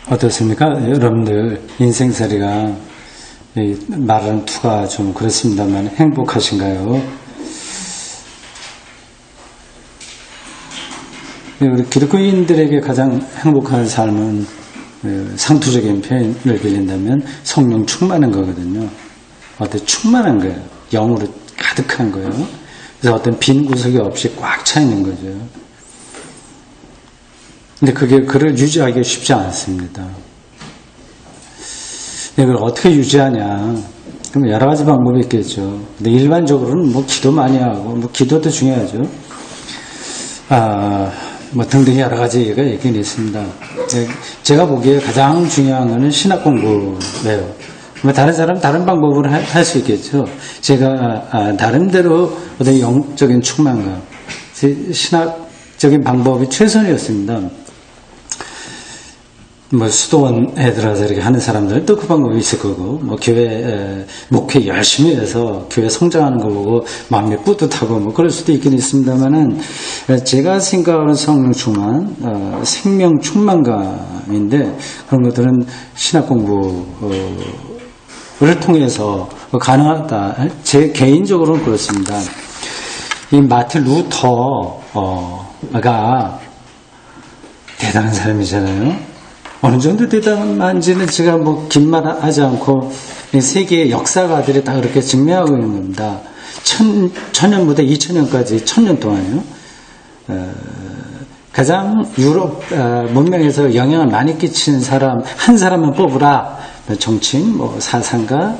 어떻습니까? 여러분들 인생살이가 말하는 투가 좀 그렇습니다만 행복하신가요? 우리 기독교인들에게 가장 행복한 삶은 상투적인 표현을 빌린다면 성령 충만한 거거든요. 어떤 충만한 거예요. 영으로 가득한 거예요. 그래서 어떤 빈 구석이 없이 꽉 차 있는 거죠. 근데 그를 유지하기 쉽지 않습니다. 이걸 어떻게 유지하냐? 그럼 여러 가지 방법이 있겠죠. 근데 일반적으로는 기도 많이 하고, 기도도 중요하죠. 등등 여러 가지가 있긴 있습니다. 제가 보기에 가장 중요한 거는 신학 공부예요. 다른 사람 다른 방법으로 할 수 있겠죠. 제가 나름대로 어떤 영적인 충만감, 신학적인 방법이 최선이었습니다. 수도원 애들아서 이렇게 하는 사람들도 그 방법이 있을 거고, 교회 목회 열심히 해서 교회 성장하는 거 보고 마음이 뿌듯하고 그럴 수도 있긴 있습니다만은, 제가 생각하는 성령 충만, 생명 충만감인데, 그런 것들은 신학 공부를 통해서 가능하다. 제 개인적으로는 그렇습니다. 이 마틴 루터가 대단한 사람이잖아요. 어느 정도 대단한지는 제가 긴 말 하지 않고 세계의 역사가들이 다 그렇게 증명하고 있는 겁니다. 1000년부터 2000년까지 1000년 동안요. 가장 유럽 문명에서 영향을 많이 끼치는 사람 한 사람만 뽑으라. 정치인, 사상가,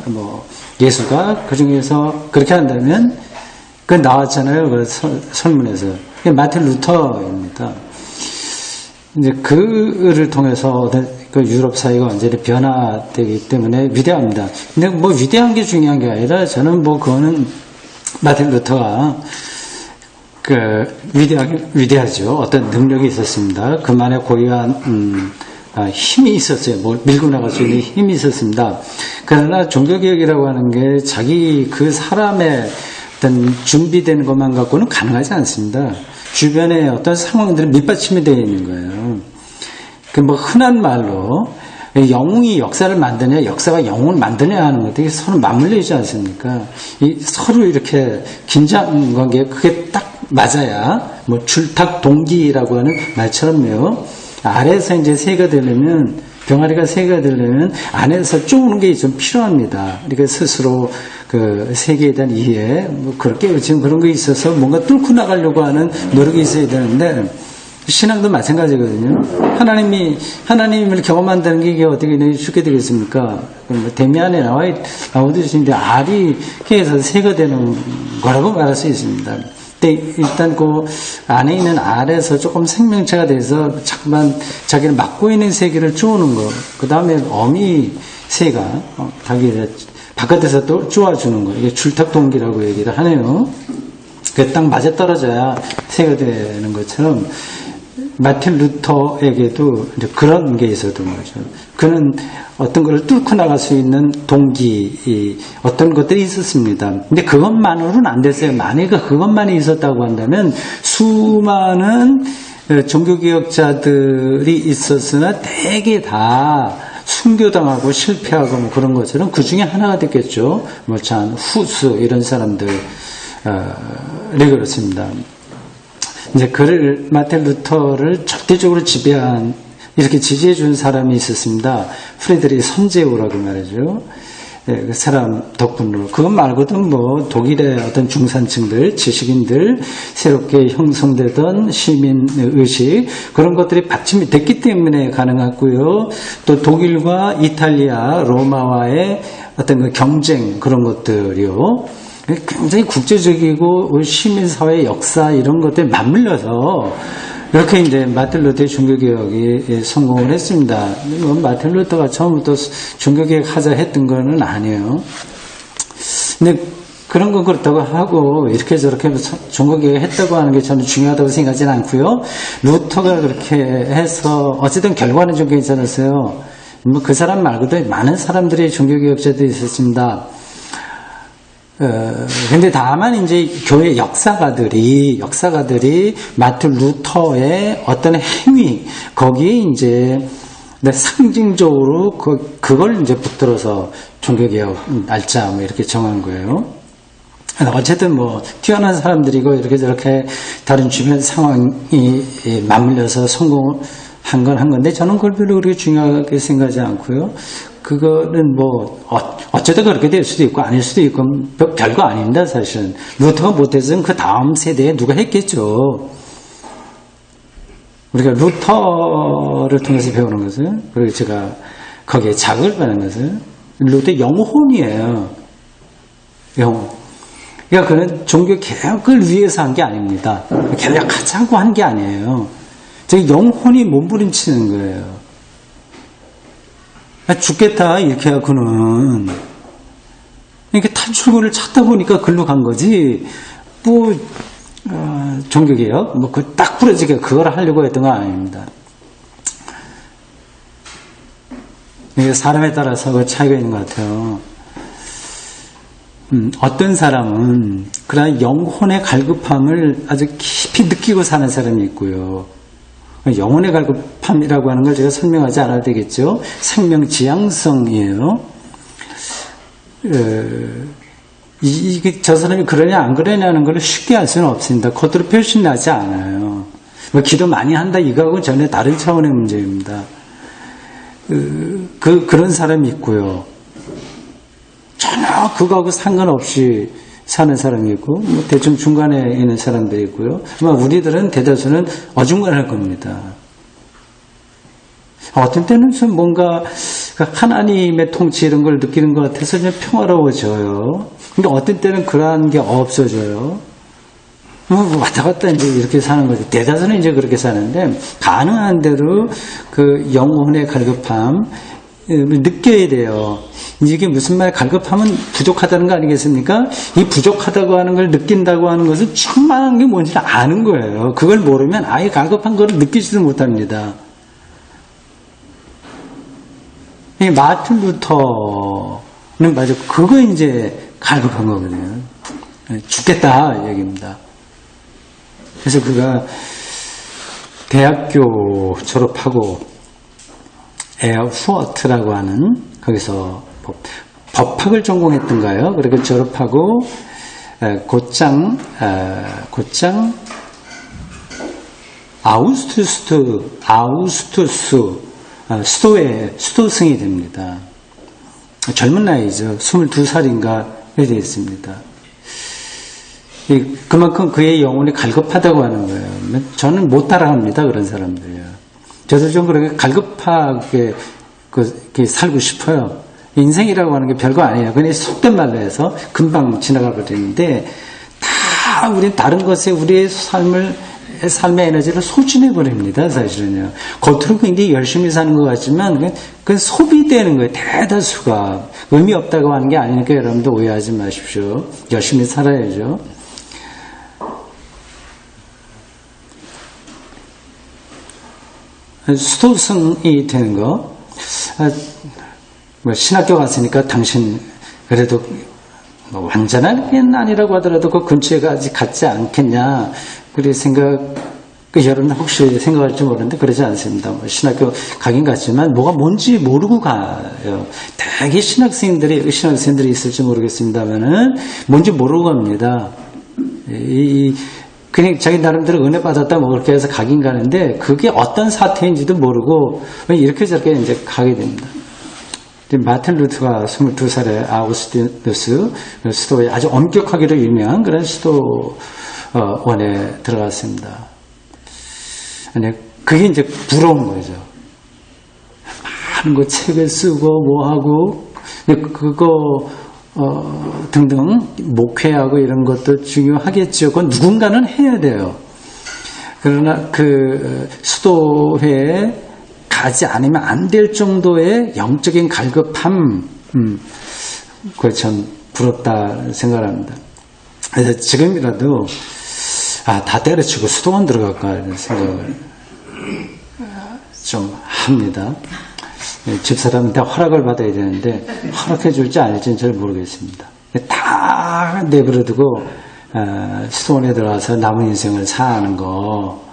예술가, 그 중에서 그렇게 한다면 그 나왔잖아요. 그 설문에서. 마틴 루터입니다. 이제 그를 통해서 그 유럽 사회가 완전히 변화되기 때문에 위대합니다. 근데 위대한 게 중요한 게 아니라 저는 그거는 마틴 루터가 위대하죠. 어떤 능력이 있었습니다. 그만의 고유한 힘이 있었어요. 밀고 나갈 수 있는 힘이 있었습니다. 그러나 종교개혁이라고 하는 게 자기 그 사람의 어떤 준비된 것만 갖고는 가능하지 않습니다. 주변에 어떤 상황들이 밑받침이 되어 있는 거예요. 흔한 말로 영웅이 역사를 만드냐, 역사가 영웅을 만드냐 하는 것들이 서로 맞물려 있지 않습니까? 서로 이렇게 긴장 관계 그게 딱 맞아야 줄탁 동기라고 하는 말처럼요. 아래에서 이제 새가 되려면, 병아리가 새가 되려면 안에서 쪼는 게 좀 필요합니다. 그러니까 스스로 그 세계에 대한 이해, 그렇게 지금 그런 게 있어서 뭔가 뚫고 나가려고 하는 노력이 있어야 되는데, 신앙도 마찬가지거든요. 하나님을 경험한다는 게 이게 어떻게 쉽게 되겠습니까? 데미안에 나오듯이 이제 알이 해서 새가 되는 거라고 말할 수 있습니다. 근데 일단 그 안에 있는 알에서 조금 생명체가 돼서 자꾸만 자기를 막고 있는 세계를 쪼는 거. 그 다음에 어미 새가 자기를 바깥에서 또 쪼아주는 거. 이게 줄탁동기라고 얘기를 하네요. 그 딱 맞아 떨어져야 새가 되는 것처럼 마틴 루터에게도 이제 그런 게 있었던 거죠. 그는 어떤 것을 뚫고 나갈 수 있는 동기, 어떤 것들이 있었습니다. 근데 그것만으로는 안 됐어요. 만약에 그것만이 있었다고 한다면 수많은 종교개혁자들이 있었으나 대개 다 순교당하고 실패하고 그런 것처럼 그 중에 하나가 됐겠죠. 후스 이런 사람들이 그렇습니다. 이제 마틴 루터를 절대적으로 이렇게 지지해 준 사람이 있었습니다. 프레드리히 선제우라고 말이죠. 그 사람 덕분으로. 그것 말고도 독일의 어떤 중산층들, 지식인들, 새롭게 형성되던 시민의식, 그런 것들이 받침이 됐기 때문에 가능했고요. 또 독일과 이탈리아, 로마와의 어떤 그 경쟁, 그런 것들이요. 굉장히 국제적이고 시민사회 역사 이런 것들이 맞물려서 이렇게 이제 마틴 루터의 종교개혁이 성공을 했습니다. 마틴 루터가 처음부터 종교개혁 하자 했던 거는 아니에요. 근데 그런 건 그렇다고 하고 이렇게 저렇게 종교개혁 했다고 하는 게 저는 중요하다고 생각하지는 않고요. 루터가 그렇게 해서 어쨌든 결과는 좀 괜찮았어요. 그 사람 말고도 많은 사람들이 종교개혁자들이 있었습니다. 근데 다만 이제 교회 역사가들이 마틴 루터의 어떤 행위, 거기에 이제 근데 상징적으로 그걸 이제 붙들어서 종교개혁 날짜 뭐 이렇게 정한 거예요. 어쨌든 뭐 뛰어난 사람들이고 이렇게 저렇게 다른 주변 상황이 맞물려서 성공한 건 한 건데 저는 그걸 별로 그렇게 중요하게 생각하지 않고요. 그거는 뭐 어쩌다 그렇게 될 수도 있고 아닐 수도 있고 별거 아닙니다. 사실은 루터가 못해서는 그 다음 세대에 누가 했겠죠. 우리가 루터를 통해서 배우는 것은, 그리고 제가 거기에 자극을 받는 것은 루터 영혼이에요. 영혼. 그러니까 그는 종교 개혁을 위해서 한 게 아닙니다. 개혁하자고 한 게 아니에요. 제 영혼이 몸부림치는 거예요. 죽겠다 이렇게 하고는 이렇게 탈출구를 찾다 보니까 글로 간 거지. 뭐 종교개혁, 뭐, 딱 부러지게 그걸 하려고 했던 건 아닙니다. 이게 사람에 따라서 그 차이가 있는 것 같아요. 어떤 사람은 그런 영혼의 갈급함을 아주 깊이 느끼고 사는 사람이 있고요. 영혼의 갈급함이라고 하는 걸 제가 설명하지 않아도 되겠죠. 생명 지향성이에요. 저 사람이 그러냐 안 그러냐는 걸 쉽게 알 수는 없습니다. 겉으로 표시 나지 않아요. 뭐 기도 많이 한다 이거하고는 전혀 다른 차원의 문제입니다. 그런 사람이 있고요. 전혀 그거하고 상관없이 사는 사람이 있고 뭐 대충 중간에 있는 사람들이 있고요. 아마 우리들은 대다수는 어중간할 겁니다. 어떤 때는 좀 뭔가 하나님의 통치 이런 걸 느끼는 것 같아서 좀 평화로워져요. 근데 어떤 때는 그러한 게 없어져요. 왔다 갔다 이제 이렇게 사는 거죠. 대다수는 이제 그렇게 사는데, 가능한 대로 그 영혼의 갈급함을 느껴야 돼요. 이게 무슨 말, 갈급함은 부족하다는 거 아니겠습니까? 이 부족하다고 하는 걸 느낀다고 하는 것은 충만한 게 뭔지 아는 거예요. 그걸 모르면 아예 갈급한 걸 느끼지도 못합니다. 이 마틴 루터는 맞아. 그거 이제 갈급한 거거든요. 죽겠다 얘기입니다. 그래서 그가 대학교 졸업하고 에어후어트라고 하는 거기서 법학을 전공했던가요? 그리고 졸업하고 곧장 아우스투스 수도승이 됩니다. 젊은 나이죠. 22살인가 되어 있습니다. 그만큼 그의 영혼이 갈급하다고 하는 거예요. 저는 못 따라갑니다. 그런 사람들이요. 저도 좀 그렇게 갈급하게 살고 싶어요. 인생이라고 하는 게 별거 아니에요. 그냥 속된 말로 해서 금방 지나가 버리는데 다 우리 다른 것에 우리의 삶의 에너지를 소진해 버립니다. 사실은요. 겉으로 굉장히 열심히 사는 것 같지만 그건 소비되는 거예요. 대다수가 의미 없다고 하는 게 아니니까 여러분도 오해하지 마십시오. 열심히 살아야죠. 수도승이 되는 거. 신학교 갔으니까 당신 그래도 완전한 게 아니라고 하더라도 그 근처에 아직 갔지 않겠냐. 그래 여러분 혹시 생각할지 모르는데 그러지 않습니다. 신학교 가긴 갔지만 뭐가 뭔지 모르고 가요. 대개 신학생들이 있을지 모르겠습니다만은 뭔지 모르고 갑니다. 그냥 자기 나름대로 은혜 받았다 뭐 그렇게 해서 가긴 가는데 그게 어떤 사태인지도 모르고 이렇게 저렇게 이제 가게 됩니다. 마틴 루터가 22살에 아우스티누스 수도에 아주 엄격하기로 유명한 그런 수도원에 들어갔습니다. 그게 이제 부러운 거죠. 많은 거 책을 쓰고 뭐하고 그거 등등 목회하고 이런 것도 중요하겠죠. 그건 누군가는 해야 돼요. 그러나 그 수도회에 가지 않으면 안 될 정도의 영적인 갈급함, 그거 참 부럽다 생각합니다. 그래서 지금이라도 다 때려치고 수도원 들어갈까 이런 생각을 좀 합니다. 집사람한테 허락을 받아야 되는데 허락해 줄지 아닐지는 잘 모르겠습니다. 다 내버려두고 수도원에 들어가서 남은 인생을 사는 거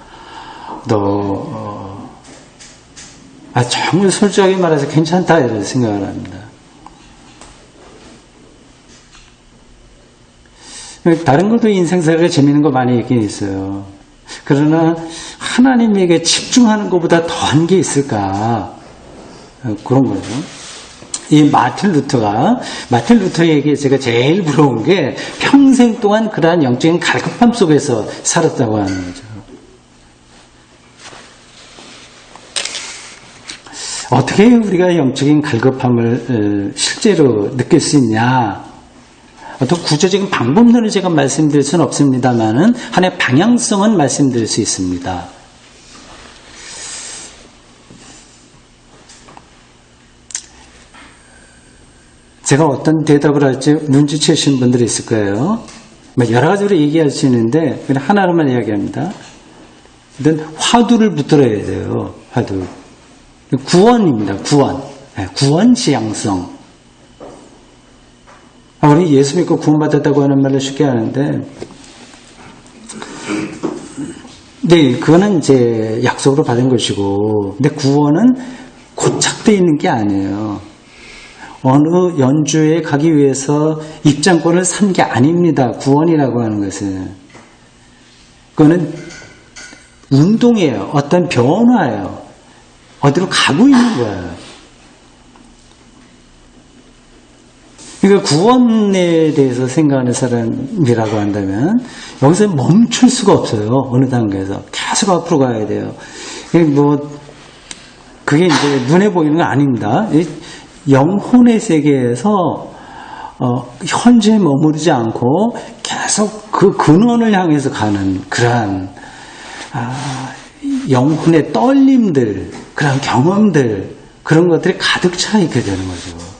정말 솔직하게 말해서 괜찮다 이런 생각을 합니다. 다른 것도 인생살이가 재미있는 거 많이 있긴 있어요. 그러나 하나님에게 집중하는 것보다 더한 게 있을까? 그런 거죠. 이 마틴 루터에게 제가 제일 부러운 게 평생 동안 그러한 영적인 갈급함 속에서 살았다고 하는 거죠. 어떻게 우리가 영적인 갈급함을 실제로 느낄 수 있냐? 어떤 구체적인 방법론을 제가 말씀드릴 수는 없습니다만은 하나의 방향성은 말씀드릴 수 있습니다. 제가 어떤 대답을 할지 눈치채신 분들이 있을 거예요. 여러 가지로 얘기할 수 있는데 그냥 하나로만 이야기합니다. 일단 화두를 붙들어야 돼요. 화두. 구원입니다. 구원 지향성. 우리 예수 믿고 구원받았다고 하는 말을 쉽게 하는데, 네, 그거는 이제 약속으로 받은 것이고, 근데 구원은 고착되어 있는 게 아니에요. 어느 연주에 가기 위해서 입장권을 산 게 아닙니다. 구원이라고 하는 것은. 그거는 운동이에요. 어떤 변화예요. 어디로 가고 있는 거예요. 그러니까 구원에 대해서 생각하는 사람이라고 한다면 여기서 멈출 수가 없어요. 어느 단계에서 계속 앞으로 가야 돼요. 그게 이제 눈에 보이는 건 아닙니다. 영혼의 세계에서 현재에 머무르지 않고 계속 그 근원을 향해서 가는 그러한 영혼의 떨림들, 그런 경험들, 그런 것들이 가득 차 있게 되는 거죠.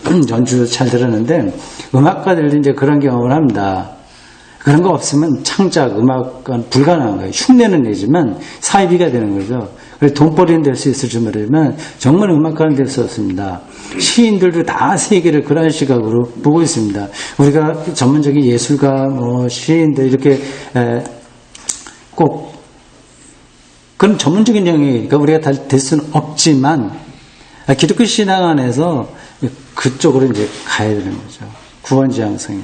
오늘 연주 잘 들었는데 음악가들도 이제 그런 경험을 합니다. 그런 거 없으면 창작, 음악은 불가능한 거예요. 흉내는 내지만 사이비가 되는 거죠. 그래서 돈벌이는 될 수 있을지 모르지만 정말 음악가는 될 수 없습니다. 시인들도 다 세계를 그런 시각으로 보고 있습니다. 우리가 전문적인 예술가, 시인들 이렇게 꼭 그런 전문적인 영역이니까 우리가 다 될 수는 없지만 기독교 신앙 안에서 그쪽으로 이제 가야 되는 거죠. 구원지향성이요.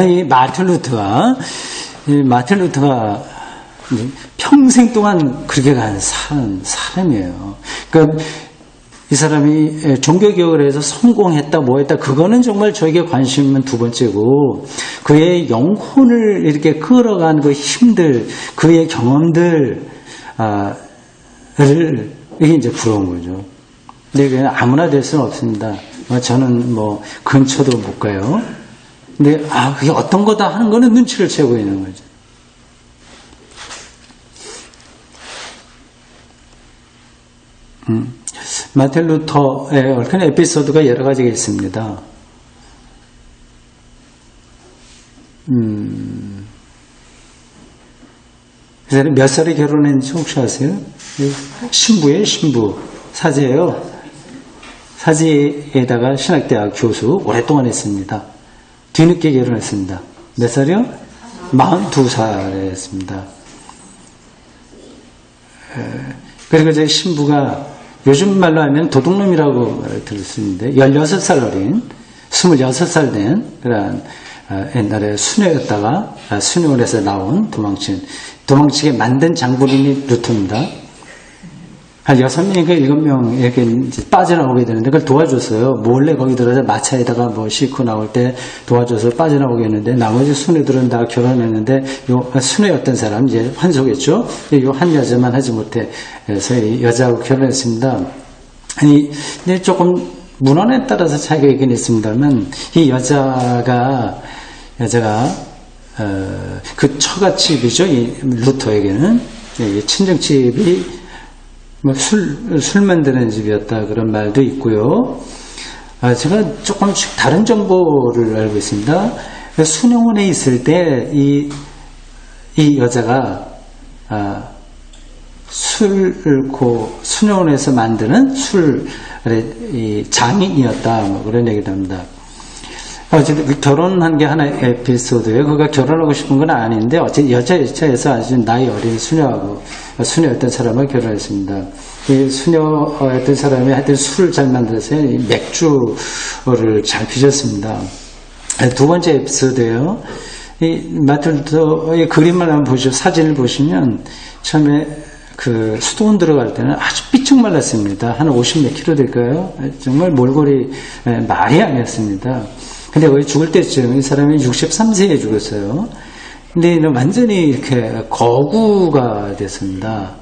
이 마틴 루터가 평생 동안 그렇게 간 사람이에요. 그러니까 이 사람이 종교개혁을 해서 성공했다, 뭐했다, 그거는 정말 저에게 관심은 두 번째고, 그의 영혼을 이렇게 끌어간 그 힘들, 그의 경험들, 이게 이제 부러운 거죠. 근데 그냥 아무나 될 수는 없습니다. 저는 근처도 못 가요. 근데, 그게 어떤 거다 하는 거는 눈치를 채고 있는 거죠. 마틴 루터의 얽힌 에피소드가 여러 가지가 있습니다. 그 사람이 몇 살에 결혼했는지 혹시 아세요? 신부예요, 신부. 사제예요. 사제에다가 신학대학 교수 오랫동안 했습니다. 뒤늦게 결혼했습니다. 몇 살이요? 42살에 했습니다. 그리고 제 신부가 요즘 말로 하면 도둑놈이라고 들었는데 16살 어린 26살 된 그런 옛날에 수녀였다가 수녀원에서 나온 도망치게 만든 장본인이 루터입니다. 한 6명인가 7명 이렇게 이제 빠져나오게 되는데 그걸 도와줬어요. 몰래 거기 들어서 마차에다가 싣고 나올 때 도와줘서 빠져나오게 했는데 나머지 수녀들은 다 결혼했는데 요 수녀였던 사람 이제 환소겠죠. 요 한 여자만 하지 못해 그래서 이 여자하고 결혼했습니다. 근데 조금 문헌에 따라서 차이가 있긴 있습니다만 이 여자가 그 처갓집이죠. 이 루터에게는 친정집이 술 만드는 집이었다 그런 말도 있고요. 제가 조금씩 다른 정보를 알고 있습니다. 수녀원에 있을 때 이 여자가 수녀원에서 만드는 술의 장인이었다 그런 얘기를 합니다. 어쨌든 결혼한 게 하나의 에피소드예요. 그가 결혼하고 싶은 건 아닌데 어쨌든 여자에서 아주 나이 어린 수녀였던 사람과 결혼했습니다. 이 수녀였던 사람이 하여튼 술을 잘 만들어서 맥주를 잘 빚었습니다. 두 번째 에피소드예요. 이 마틴 루터의 그림을 한번 보시고 사진을 보시면 처음에 그 수도원 들어갈 때는 아주 삐쭉 말랐습니다. 한 50몇 킬로 될까요? 정말 몰골이 말이 아니었습니다. 근데 거의 죽을 때쯤 이 사람이 63세에 죽었어요. 근데 완전히 이렇게 거구가 됐습니다.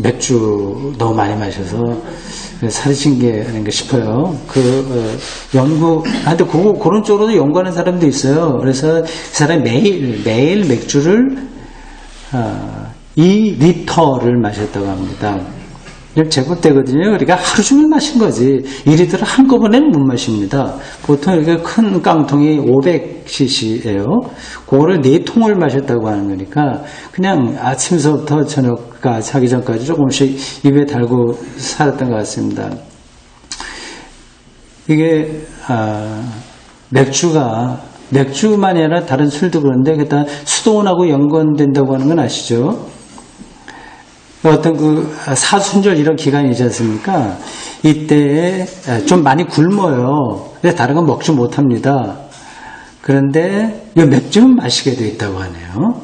맥주 너무 많이 마셔서 살이 찐 게 아닌가 싶어요. 하여튼 그런 쪽으로도 연구하는 사람도 있어요. 그래서 그 사람이 매일 맥주를 2리터를 마셨다고 합니다. 제곱되거든요. 그러니까 하루 종일 마신 거지. 2리터를 한꺼번에는 못 마십니다. 보통 이렇게 큰 깡통이 500cc예요. 그거를 4통을 마셨다고 하는 거니까 그냥 아침서부터 저녁까지 하기 전까지 조금씩 입에 달고 살았던 것 같습니다. 이게 맥주만이 아니라 다른 술도 그런데 그다 수도원하고 연관된다고 하는 건 아시죠? 어떤 사순절 이런 기간이지 않습니까? 이때에 좀 많이 굶어요. 근데 다른 건 먹지 못합니다. 그런데 이 맥주는 마시게 돼 있다고 하네요.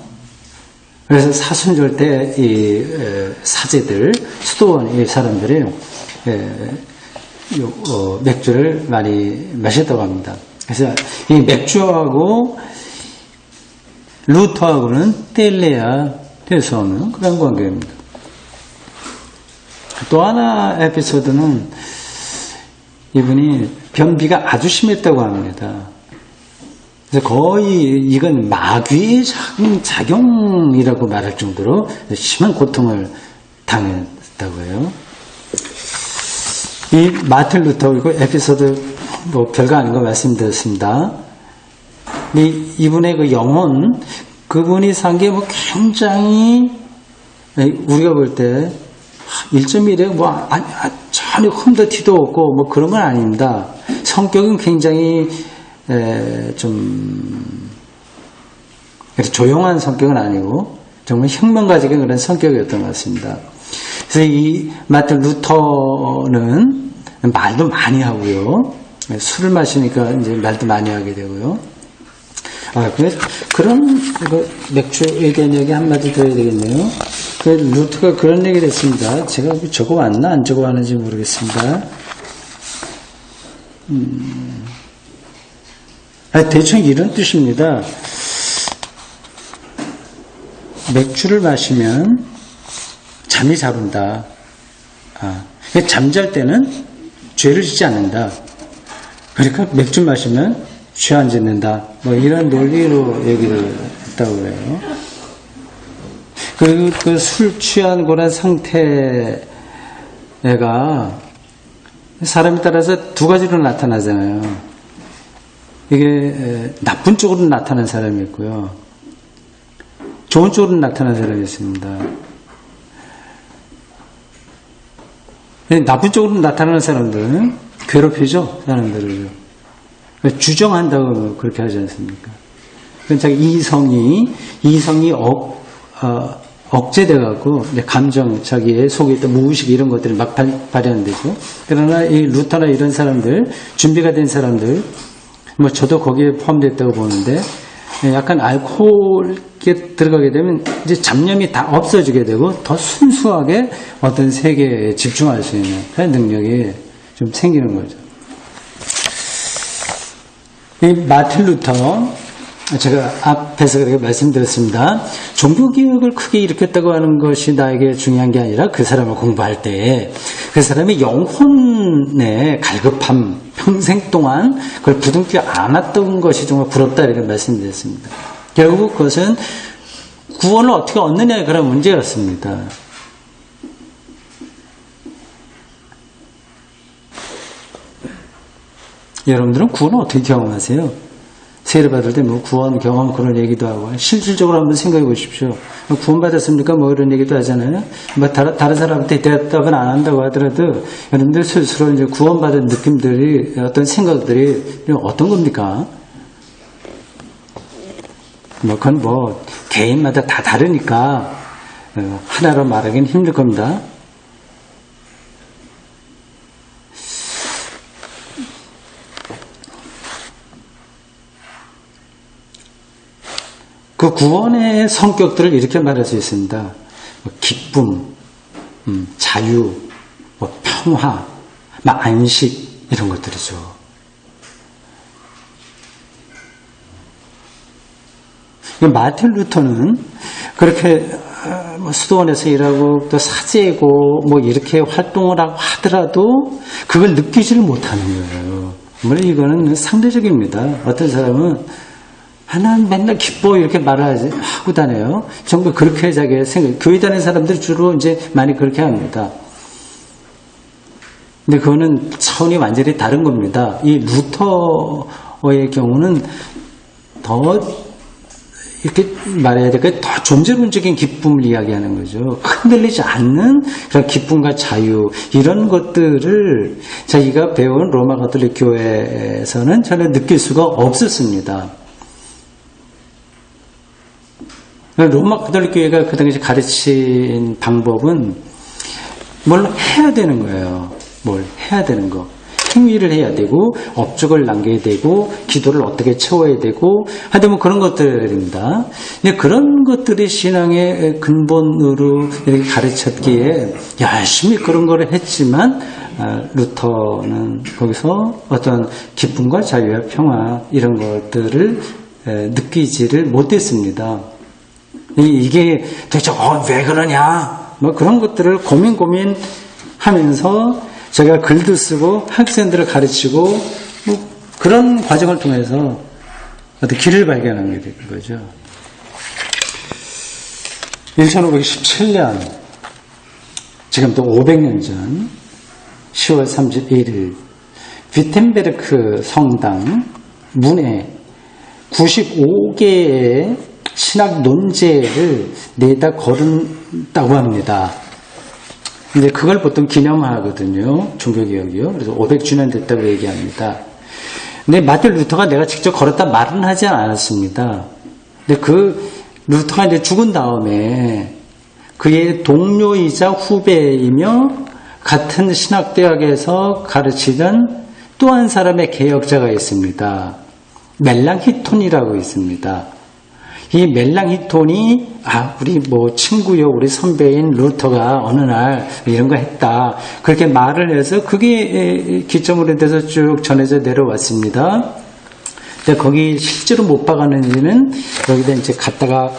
그래서 사순절 때 이 사제들, 수도원 이 사람들이 맥주를 많이 마셨다고 합니다. 그래서 이 맥주하고 루터하고는 뗄래야 뗄 수 없는 그런 관계입니다. 또 하나 에피소드는 이분이 변비가 아주 심했다고 합니다. 그래서 거의 이건 마귀의 작용이라고 말할 정도로 심한 고통을 당했다고 해요. 이 마틴 루터 이거 에피소드 뭐 별거 아닌 거 말씀드렸습니다. 이분의 그 영혼, 그분이 산 게 뭐 굉장히 우리가 볼 때 1.1에 전혀 흠도 티도 없고 뭐 그런 건 아닙니다. 성격은 굉장히 좀 조용한 성격은 아니고 정말 혁명가적인 그런 성격이었던 것 같습니다. 그래서 이 마틴 루터는 말도 많이 하고요. 술을 마시니까 이제 말도 많이 하게 되고요. 그런 맥주 얘기 한마디 더 해야 되겠네요. 루터가 그런 얘기를 했습니다. 제가 적어왔나 안 적어왔는지 모르겠습니다. 대충 이런 뜻입니다. 맥주를 마시면 잠이 잘 온다. 잠잘 때는 죄를 짓지 않는다. 그러니까 맥주 마시면 죄 안 짓는다. 뭐 이런 논리로 얘기를 했다고 그래요. 그리고 그 술 취한 그런 상태가 사람에 따라서 두 가지로 나타나잖아요. 이게 나쁜 쪽으로 나타나는 사람이 있고요. 좋은 쪽으로 나타나는 사람이 있습니다. 나쁜 쪽으로 나타나는 사람들은 괴롭히죠, 사람들을. 주정한다고 그렇게 하지 않습니까? 그러니까 이성이 억제돼갖고 감정, 자기의 속에 있던 무의식 이런 것들이 막 발현되죠. 그러나 이 루터나 이런 사람들, 준비가 된 사람들, 뭐 저도 거기에 포함됐다고 보는데 약간 알코올에 들어가게 되면 이제 잡념이 다 없어지게 되고 더 순수하게 어떤 세계에 집중할 수 있는 그런 능력이 좀 생기는 거죠. 이 마틴 루터, 제가 앞에서 그렇게 말씀드렸습니다. 종교개혁을 크게 일으켰다고 하는 것이 나에게 중요한 게 아니라 그 사람을 공부할 때 그 사람의 영혼의 갈급함, 평생 동안 그걸 부둥켜 안았던 것이 정말 부럽다 이렇게 말씀드렸습니다. 결국 그것은 구원을 어떻게 얻느냐의 그런 문제였습니다. 여러분들은 구원을 어떻게 경험하세요? 세례받을 때 뭐 구원 경험 그런 얘기도 하고 실질적으로 한번 생각해 보십시오. 구원 받았습니까? 뭐 이런 얘기도 하잖아요. 뭐 다른 사람한테 대답은 안 한다고 하더라도 여러분들 스스로 이제 구원받은 느낌들이 어떤 생각들이 어떤 겁니까? 뭐 그건 뭐 개인마다 다 다르니까 하나로 말하기는 힘들 겁니다. 그 구원의 성격들을 이렇게 말할 수 있습니다. 뭐 기쁨, 자유, 뭐 평화, 안식 이런 것들이죠. 마틴 루터는 그렇게 수도원에서 일하고 또 사제고 뭐 이렇게 활동을 하고 하더라도 그걸 느끼지를 못하는 거예요. 물론 이거는 상대적입니다. 어떤 사람은 난 맨날 기뻐 이렇게 말을 하고 다녀요. 정말 그렇게 자기 생각, 교회 다니는 사람들이 주로 이제 많이 그렇게 합니다. 근데 그거는 차원이 완전히 다른 겁니다. 이 루터의 경우는 더 이렇게 말해야 될까요? 더 존재론적인 기쁨을 이야기하는 거죠. 흔들리지 않는 그런 기쁨과 자유 이런 것들을 자기가 배운 로마 가톨릭 교회에서는 전혀 느낄 수가 없었습니다. 로마 가톨릭 교회가 그 당시 가르친 방법은 뭘 해야 되는 거예요. 뭘 해야 되는 거. 행위를 해야 되고 업적을 남겨야 되고 기도를 어떻게 채워야 되고 하여튼 뭐 그런 것들입니다. 근데 그런 것들이 신앙의 근본으로 이렇게 가르쳤기에 열심히 그런 거를 했지만 루터는 거기서 어떤 기쁨과 자유와 평화 이런 것들을 느끼지를 못했습니다. 이게 도대체 왜 그러냐 뭐 그런 것들을 고민하면서 제가 글도 쓰고 학생들을 가르치고 뭐 그런 과정을 통해서 어떤 길을 발견하게 된 거죠. 1517년 지금부터 500년 전 10월 31일 비텐베르크 성당 문에 95개의 신학 논제를 내다 걸었다고 합니다. 근데 그걸 보통 기념하거든요. 종교개혁이요. 그래서 500주년 됐다고 얘기합니다. 근데 마틴 루터가 내가 직접 걸었다 말은 하지 않았습니다. 근데 그 루터가 이제 죽은 다음에 그의 동료이자 후배이며 같은 신학대학에서 가르치던 또 한 사람의 개혁자가 있습니다. 멜랑히톤이라고 있습니다. 이 멜랑히톤이 우리 뭐 친구요 우리 선배인 루터가 어느 날 이런 거 했다 그렇게 말을 해서 그게 기점으로 돼서 쭉 전해져 내려왔습니다. 근데 거기 실제로 못 박았는지는 여기다 이제 갖다가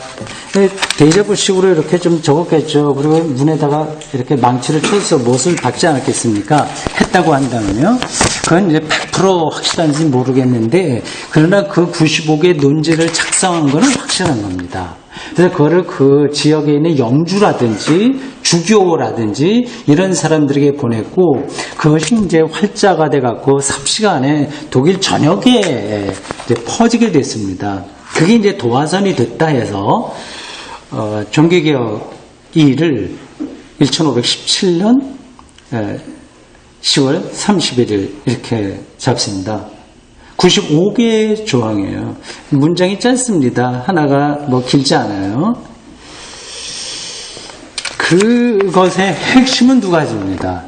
데자부식으로 이렇게 좀 적었겠죠. 그리고 문에다가 이렇게 망치를 쳐서 못을 박지 않았겠습니까? 했다고 한다면요. 그건 이제 100% 확실한지 모르겠는데 그러나 그 95개의 논제를 작성한 거는 확실한 겁니다. 그래서 그거를 그 지역에 있는 영주라든지 주교라든지 이런 사람들에게 보냈고 그것이 이제 활자가 돼갖고 삽시간에 독일 전역에 이제 퍼지게 됐습니다. 그게 이제 도화선이 됐다 해서 종교개혁 2를 1517년 10월 31일 이렇게 잡습니다. 95개의 조항이에요. 문장이 짧습니다. 하나가 뭐 길지 않아요. 그것의 핵심은 두 가지입니다.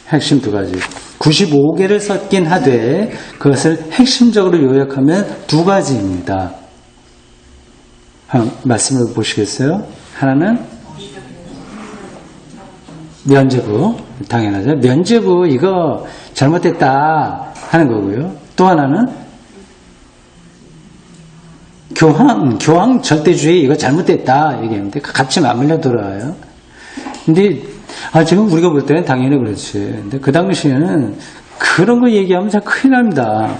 핵심 두 가지. 95개를 썼긴 하되 그것을 핵심적으로 요약하면 두 가지입니다. 말씀을 보시겠어요? 하나는 면죄부, 당연하죠. 면죄부 이거 잘못됐다 하는 거고요. 또 하나는 교황 절대주의 이거 잘못됐다 얘기하는데 같이 맞물려 들어와요. 근데 지금 우리가 볼 때는 당연히 그렇지. 근데 그 당시에는 그런 거 얘기하면 참 큰일 납니다.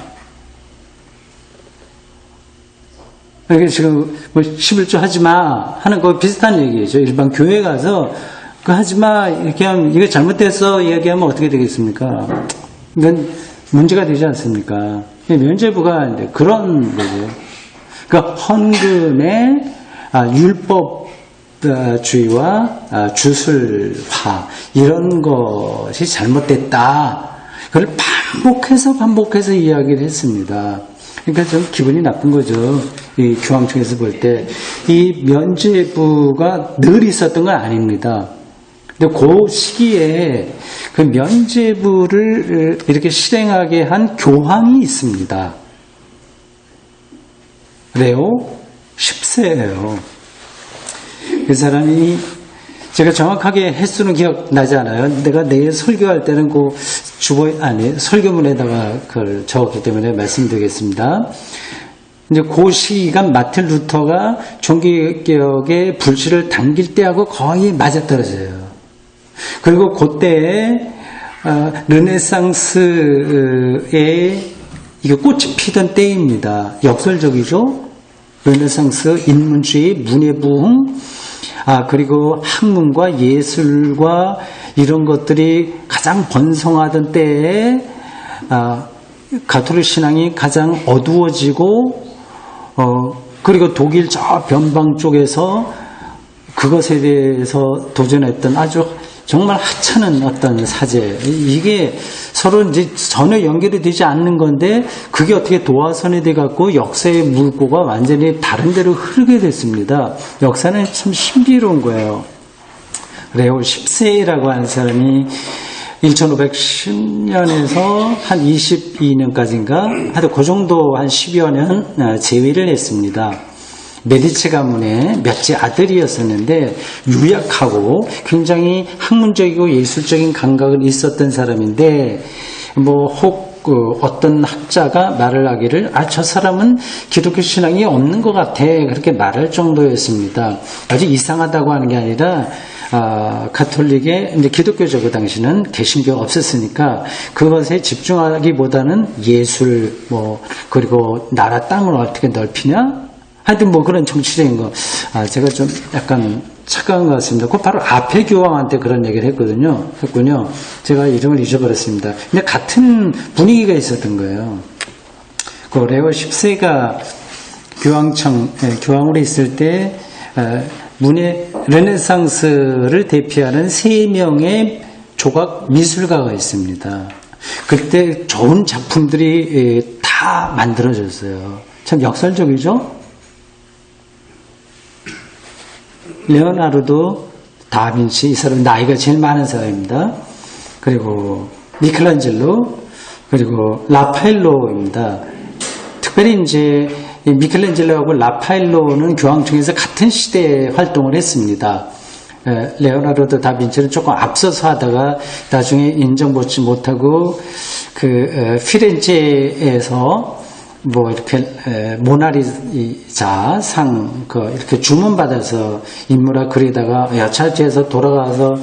이게 지금 뭐 11조 하지 마 하는 거 비슷한 얘기죠. 일반 교회 가서 그 하지 마 이렇게 하면 이거 잘못됐어 얘기하면 어떻게 되겠습니까? 이건 문제가 되지 않습니까? 면죄부가 이제 그런 거죠. 그러니까 헌금의 율법주의와 주술화 이런 것이 잘못됐다. 그걸 반복해서 이야기를 했습니다. 그러니까 좀 기분이 나쁜 거죠. 이 교황청에서 볼 때 이 면죄부가 늘 있었던 건 아닙니다. 근데 그 시기에 그 면죄부를 이렇게 실행하게 한 교황이 있습니다. 레오 10세예요. 그 사람이 제가 정확하게 횟수는 기억나지 않아요. 내가 내일 설교할 때는 설교문에다가 그걸 적었기 때문에 말씀드리겠습니다. 이제 그 시기간 마틴 루터가 종교개혁의 불씨를 당길 때하고 거의 맞아떨어져요. 그리고 그때에 르네상스에 이게 꽃이 피던 때입니다. 역설적이죠? 르네상스, 인문주의, 문예부흥, 그리고 학문과 예술과 이런 것들이 가장 번성하던 때에 가톨릭 신앙이 가장 어두워지고 그리고 독일 저 변방 쪽에서 그것에 대해서 도전했던 아주 정말 하찮은 어떤 사제, 이게 서로 이제 전혀 연결이 되지 않는 건데 그게 어떻게 도화선이 돼갖고 역사의 물꼬가 완전히 다른 데로 흐르게 됐습니다. 역사는 참 신비로운 거예요. 레오 10세라고 하는 사람이 1510년에서 한 22년까지인가 하여튼 그 정도 한 10여 년 재위를 했습니다. 메디치 가문의 몇째 아들이었었는데 유약하고 굉장히 학문적이고 예술적인 감각은 있었던 사람인데 어떤 학자가 말을 하기를 저 사람은 기독교 신앙이 없는 것 같아 그렇게 말할 정도였습니다. 아주 이상하다고 하는 게 아니라 가톨릭의 이제 기독교죠. 그 당시는 개신교가 없었으니까 그것에 집중하기보다는 예술 그리고 나라 땅을 어떻게 넓히냐 하여튼 그런 정치적인 거 제가 좀 약간 착각한 것 같습니다. 그 바로 앞에 교황한테 그런 얘기를 했군요. 제가 이름을 잊어버렸습니다. 근데 같은 분위기가 있었던 거예요. 그 레오 10세가 교황으로 있을 때 르네상스를 대표하는 3명의 조각 미술가가 있습니다. 그때 좋은 작품들이 다 만들어졌어요. 참 역설적이죠? 레오나르도 다빈치, 이 사람은 나이가 제일 많은 사람입니다. 그리고 미켈란젤로, 그리고 라파엘로입니다. 특별히 이제 미켈란젤로하고 라파엘로는 교황청에서 같은 시대에 활동을 했습니다. 레오나르도 다빈치는 조금 앞서서 하다가 나중에 인정받지 못하고 피렌체에서 이렇게 모나리자 상 이렇게 주문받아서 인물화 그리다가 여차지에서 돌아가서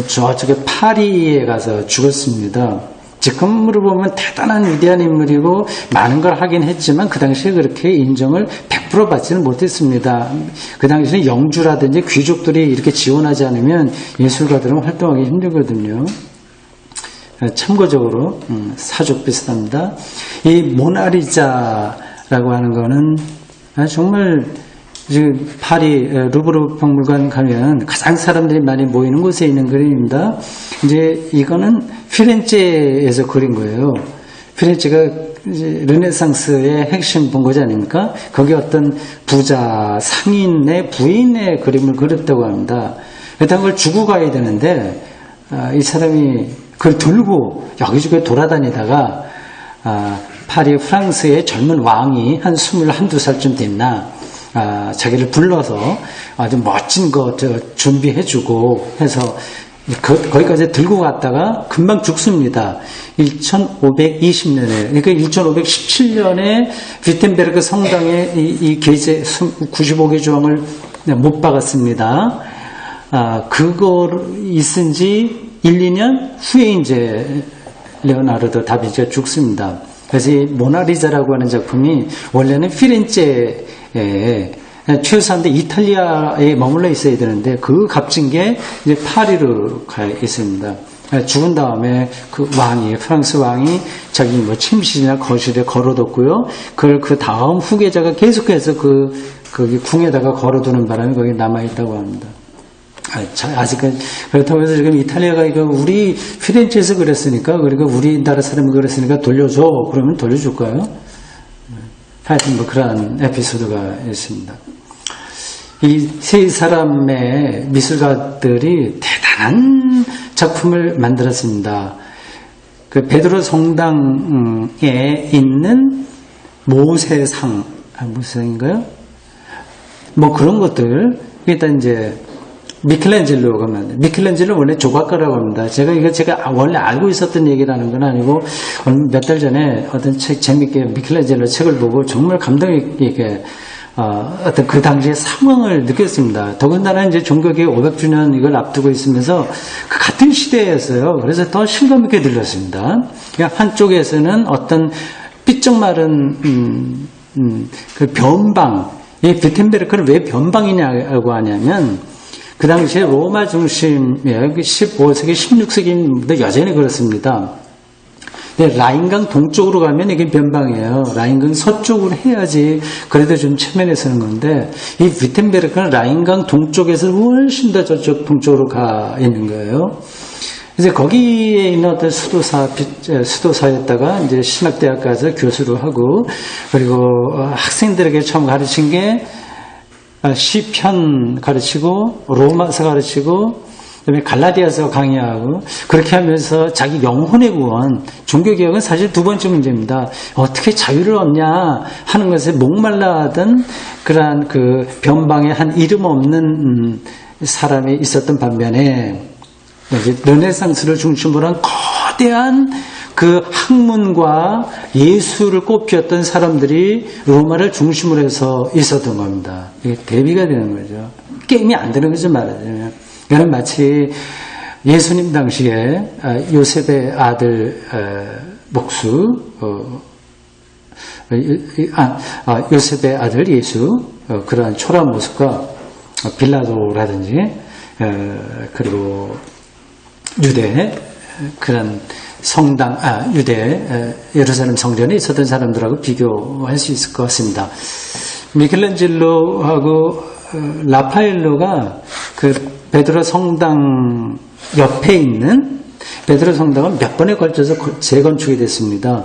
저쪽에 파리에 가서 죽었습니다. 지금으로 보면 대단한 위대한 인물이고 많은 걸 하긴 했지만 그 당시에 그렇게 인정을 100% 받지는 못했습니다. 그 당시에는 영주라든지 귀족들이 이렇게 지원하지 않으면 예술가들은 활동하기 힘들거든요. 참고적으로 사족 비슷합니다. 이 모나리자라고 하는 거는 정말 지금 파리 루브르 박물관 가면 가장 사람들이 많이 모이는 곳에 있는 그림입니다. 이제 이거는 피렌체에서 그린 거예요. 피렌체가 이제 르네상스의 핵심 본거지 아닙니까? 거기 어떤 부자 상인의 부인의 그림을 그렸다고 합니다. 일단 그걸 주고 가야 되는데 이 사람이 그걸 들고 여기저기 돌아다니다가 파리 프랑스의 젊은 왕이 한 21~22살쯤 됐나 자기를 불러서 아주 멋진 거 준비해주고 해서 거기까지 들고 갔다가 금방 죽습니다. 1520년에 그러니까 1517년에 위텐베르크 성당에 이 계제 95개 조항을 못 박았습니다. 그거 있은 지 1~2년 후에 이제 레오나르도 다빈치가 죽습니다. 그래서 이 모나리자라고 하는 작품이 원래는 피렌체에 최소한데 이탈리아에 머물러 있어야 되는데 그 값진 게 이제 파리로 가 있습니다. 죽은 다음에 그 왕이, 프랑스 왕이 자기 뭐 침실이나 거실에 걸어뒀고요. 그걸 그 다음 후계자가 계속해서 거기 궁에다가 걸어두는 바람에 거기 남아있다고 합니다. 아직까지. 그렇다고 해서 지금 이탈리아가 이거 우리 피렌체에서 그랬으니까, 그리고 우리나라 사람이 그랬으니까 돌려줘. 그러면 돌려줄까요? 하여튼 뭐 그런 에피소드가 있습니다. 이 세 사람의 미술가들이 대단한 작품을 만들었습니다. 그 베드로 성당에 있는 모세상, 모세상인가요? 뭐 그런 것들, 일단 이제 미켈란젤로가 만든, 미켈란젤로 원래 조각가라고 합니다. 제가 원래 알고 있었던 얘기라는 건 아니고, 몇 달 전에 어떤 재밌게 미켈란젤로 책을 보고 정말 감동 있게, 어떤 그 당시의 상황을 느꼈습니다. 더군다나 이제 종교개혁 500주년 이걸 앞두고 있으면서 그 같은 시대였어요. 그래서 더 실감 있게 들렸습니다. 그러니까 한쪽에서는 어떤 삐쩍 마른, 그 변방, 이 비텐베르크를 왜 변방이냐고 하냐면, 그 당시에 로마 중심의 15세기, 16세기도 여전히 그렇습니다. 라인강 동쪽으로 가면 이게 변방이에요. 라인강 서쪽으로 해야지 그래도 좀 체면에 서는 건데, 이 위텐베르크는 라인강 동쪽에서 훨씬 더 저쪽 동쪽으로 가 있는 거예요. 이제 거기에 있는 어떤 수도사였다가 이제 신학대학 가서 교수를 하고, 그리고 학생들에게 처음 가르친 게 시편 가르치고, 로마서 가르치고, 그다음에 갈라디아서 강의하고, 그렇게 하면서 자기 영혼의 구원, 종교개혁은 사실 두 번째 문제입니다. 어떻게 자유를 얻냐 하는 것에 목말라하던 그러한 그 변방에 한 이름 없는 사람이 있었던 반면에, 르네상스를 중심으로 한 거대한 그 학문과 예술을 꽃피웠던 사람들이 로마를 중심으로 해서 있었던 겁니다. 이게 대비가 되는 거죠. 게임이 안 되는 거죠, 말하자면. 이거는 마치 예수님 당시에 요셉의 아들 목수, 요셉의 아들 예수, 그러한 초라한 모습과 빌라도라든지, 그리고 유대, 그런 성당, 유대, 예루살렘 성전에 있었던 사람들하고 비교할 수 있을 것 같습니다. 미켈란젤로하고 라파엘로가 그 베드로 성당 옆에 있는, 베드로 성당은 몇 번에 걸쳐서 재건축이 됐습니다.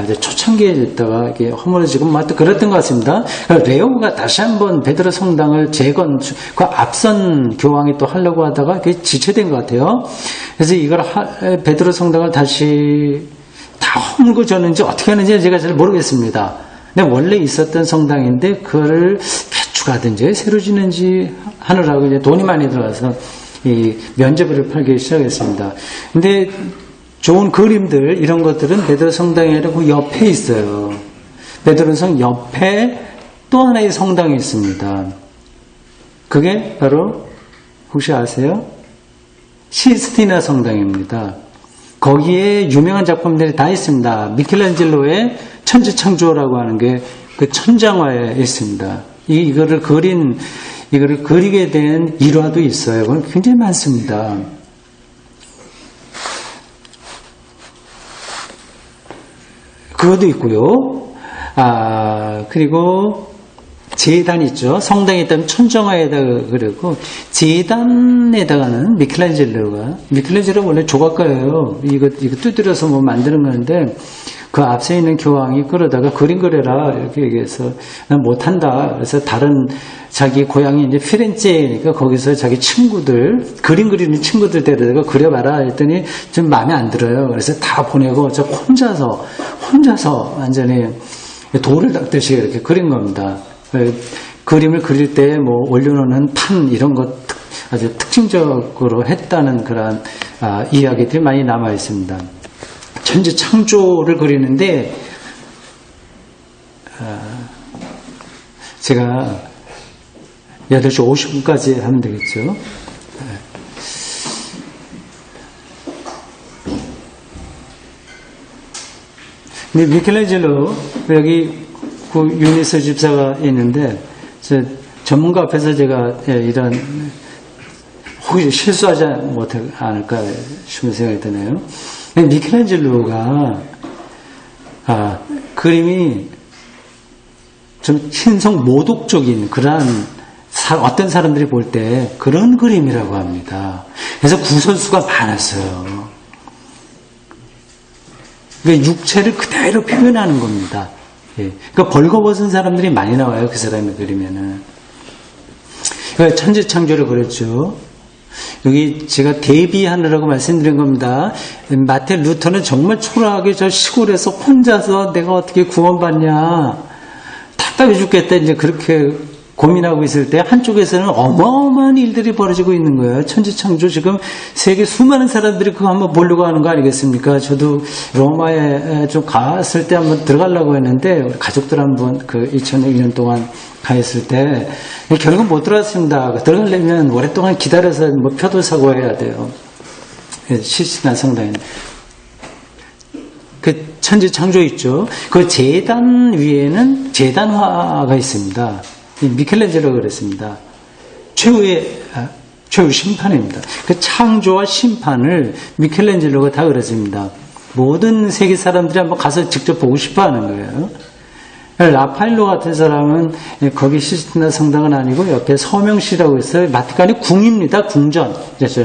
이제 초창기에 있다가 이게 허물어지고 뭐 그랬던 것 같습니다. 레오가 다시 한번 베드로 성당을 재건축, 그 앞선 교황이 또 하려고 하다가 그게 지체된 것 같아요. 그래서 이걸 베드로 성당을 다시 다 허물고 졌는지 어떻게 하는지 제가 잘 모르겠습니다. 근데 원래 있었던 성당인데 그거를 개축하든지 새로 짓는지 하느라고 이제 돈이 많이 들어가서 이 면제부를 팔기 시작했습니다. 근데 좋은 그림들, 이런 것들은 베드로 성당이 아니라 그 옆에 있어요. 베드로 성 옆에 또 하나의 성당이 있습니다. 그게 바로 혹시 아세요? 시스티나 성당입니다. 거기에 유명한 작품들이 다 있습니다. 미켈란젤로의 천지창조라고 하는 게 그 천장화에 있습니다. 이거를 그리게 된 일화도 있어요. 그건 굉장히 많습니다. 그것도 있고요. 그리고 제단 있죠. 성당에 있다면 천정화에다가 그리고 제단에다가는 미켈란젤로가 원래 조각가예요. 이거 두드려서 뭐 만드는 건데, 그 앞서 있는 교황이 그러다가 그림 그려라 이렇게 얘기해서 난 못한다. 그래서 다른 자기 고향이 이제 피렌체니까 거기서 자기 친구들, 그림 그리는 친구들 데려다가 그려봐라 했더니 좀 마음에 안 들어요. 그래서 다 보내고 저 혼자서 완전히 돌을 닦듯이 이렇게 그린 겁니다. 그림을 그릴 때 뭐 올려놓는 판 이런 것 아주 특징적으로 했다는 그런 이야기들이 많이 남아 있습니다. 천지 창조를 그리는데 제가 8시 50분까지 하면 되겠죠. 근데 미켈란젤로 여기 그 유니스 집사가 있는데 전문가 앞에서 제가 이런 혹시 실수하지 않을까 싶은 생각이 드네요. 미켈란젤로가 그림이 좀 신성 모독적인 그러한 어떤 사람들이 볼 때 그런 그림이라고 합니다. 그래서 구설수가 많았어요. 그러니까 육체를 그대로 표현하는 겁니다. 예. 그러니까 벌거벗은 사람들이 많이 나와요. 그 사람의 그리면은. 그러니까 천지창조를 그렸죠. 여기 제가 대비하느라고 말씀드린 겁니다. 마틴 루터는 정말 초라하게 저 시골에서 혼자서 내가 어떻게 구원받냐. 답답해 죽겠다. 이제 그렇게 고민하고 있을 때 한쪽에서는 어마어마한 일들이 벌어지고 있는 거예요. 천지창조 지금 세계 수많은 사람들이 그거 한번 보려고 하는 거 아니겠습니까? 저도 로마에 좀 갔을 때 한번 들어가려고 했는데 우리 가족들 한번 그 2001년 동안 가 있을 때 결국은 못 들어갔습니다. 들어가려면 오랫동안 기다려서 뭐 표도 사고 해야 돼요. 시시나 성당에. 그 천지창조 있죠. 그 제단 위에는 제단화가 있습니다. 미켈란젤로가 그랬습니다. 최후 심판입니다. 그 창조와 심판을 미켈란젤로가 다 그렸습니다. 모든 세계 사람들이 한번 가서 직접 보고 싶어 하는 거예요. 라파엘로 같은 사람은 거기 시스티나 성당은 아니고 옆에 서명시라고 있어요. 바티칸이 궁입니다. 궁전. 그래서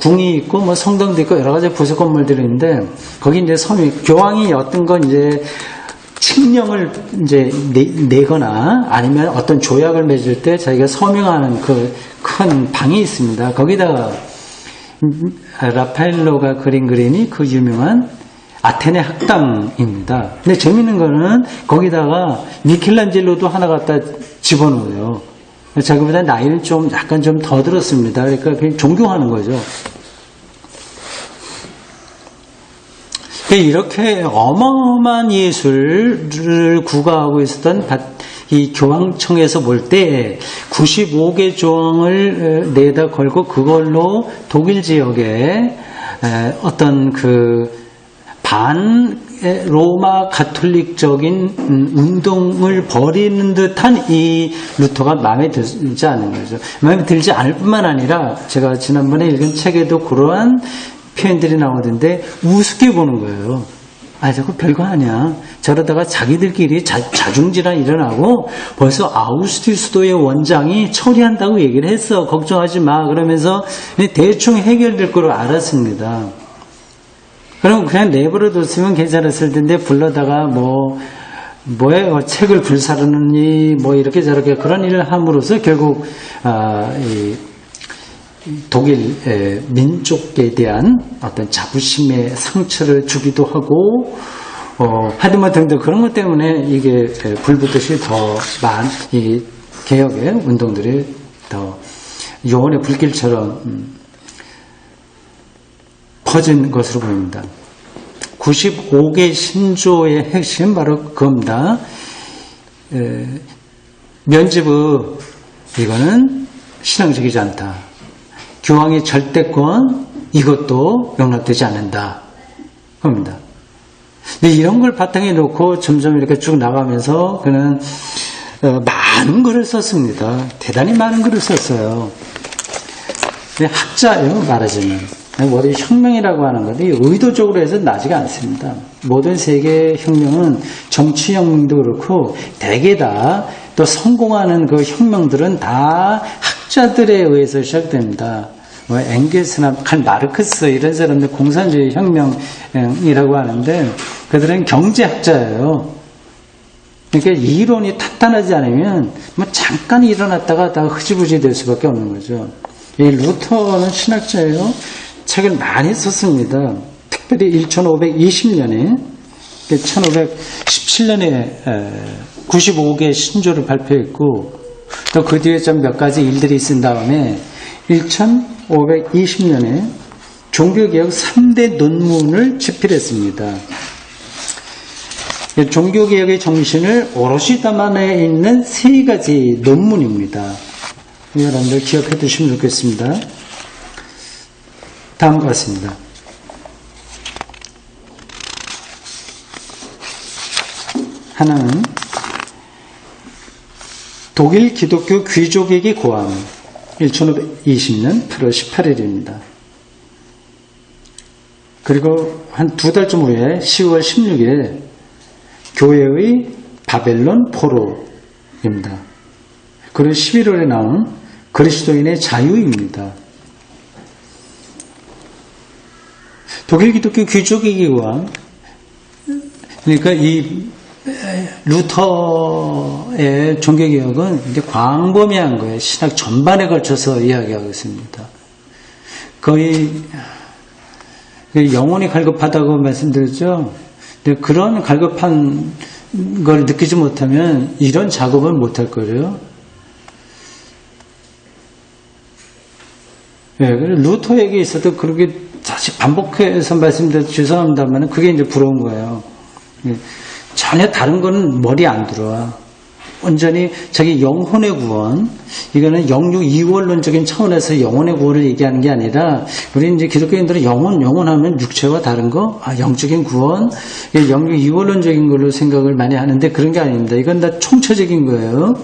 궁이 있고 뭐 성당도 있고 여러 가지 부속 건물들이 있는데 거기 이제 교황이 어떤 건 이제 칙령을 이제 내거나 아니면 어떤 조약을 맺을 때 자기가 서명하는 그 큰 방이 있습니다. 거기다가 라파엘로가 그린 그림이 그 유명한 아테네 학당입니다. 근데 재밌는 거는 거기다가 미켈란젤로도 하나 갖다 집어넣어요. 자기보다 나이는 좀 약간 좀 더 들었습니다. 그러니까 그냥 존경하는 거죠. 이렇게 어마어마한 예술을 구가하고 있었던 이 교황청에서 볼 때 95개 조항을 내다 걸고 그걸로 독일 지역에 어떤 그 로마 가톨릭적인 운동을 벌이는 듯한 이 루터가 마음에 들지 않는 거죠. 마음에 들지 않을 뿐만 아니라 제가 지난번에 읽은 책에도 그러한 표현들이 나오던데 우습게 보는 거예요. 자꾸 별거 아니야. 저러다가 자기들끼리 자중질환 일어나고 벌써 아우스티스 수도의 원장이 처리한다고 얘기를 했어. 걱정하지 마. 그러면서 대충 해결될 거로 알았습니다. 그럼 그냥 내버려 뒀으면 괜찮았을 텐데 불러다가 뭐예요? 책을 불사르느니 뭐 이렇게 저렇게 그런 일을 함으로써 결국 독일 민족에 대한 어떤 자부심의 상처를 주기도 하고 하여튼 등등 그런 것 때문에 이게 불붙듯이 이 개혁의 운동들이 더 요원의 불길처럼 퍼진 것으로 보입니다. 95개 신조의 핵심 바로 그겁니다. 면죄부 이거는 신앙적이지 않다. 교황의 절대권 이것도 용납되지 않는다. 겁니다. 근데 이런 걸 바탕에 놓고 점점 이렇게 쭉 나가면서 그는 많은 글을 썼습니다. 대단히 많은 글을 썼어요. 학자예요, 말하자면. 머리 혁명이라고 하는 건데 의도적으로 해서 나지가 않습니다. 모든 세계 혁명은 정치 혁명도 그렇고 대개 다 또 성공하는 그 혁명들은 다 학자들에 의해서 시작됩니다. 엥겔스나 칼 마르크스 이런 사람들 공산주의 혁명이라고 하는데 그들은 경제학자예요. 그러니까 이론이 탄탄하지 않으면 잠깐 일어났다가 다 흐지부지 될 수밖에 없는 거죠. 이 루터는 신학자예요. 책을 많이 썼습니다. 특별히 1520년에 1517년에 95개 신조를 발표했고 또 그 뒤에 좀 몇 가지 일들이 있은 다음에 1520년에 종교개혁 3대 논문을 집필했습니다. 종교개혁의 정신을 오롯이 담아내 있는 3가지 논문입니다. 여러분들 기억해 두시면 좋겠습니다. 다음과 같습니다. 하나는 독일 기독교 귀족에게 고함, 1520년 8월 18일입니다. 그리고 한 2달쯤 후에 10월 16일 교회의 바벨론 포로입니다. 그리고 11월에 나온 그리스도인의 자유입니다. 독일 기독교 귀족기관, 그러니까 이 루터의 종교개혁은 이제 광범위한 거예요. 신학 전반에 걸쳐서 이야기하고 있습니다. 거의 영혼이 갈급하다고 말씀드렸죠. 그런 갈급한 걸 느끼지 못하면 이런 작업은 못할 거예요. 예, 루터에게 있어도 그렇게 다시 반복해서 말씀드려서 죄송합니다만 그게 이제 부러운 거예요. 예, 전혀 다른 거는 머리에 안 들어와. 온전히 자기 영혼의 구원, 이거는 영육 이원론적인 차원에서 영혼의 구원을 얘기하는 게 아니라, 우리 이제 기독교인들은 영혼하면 육체와 다른 거, 영적인 구원, 영육 이원론적인 걸로 생각을 많이 하는데 그런 게 아닙니다. 이건 다 총체적인 거예요.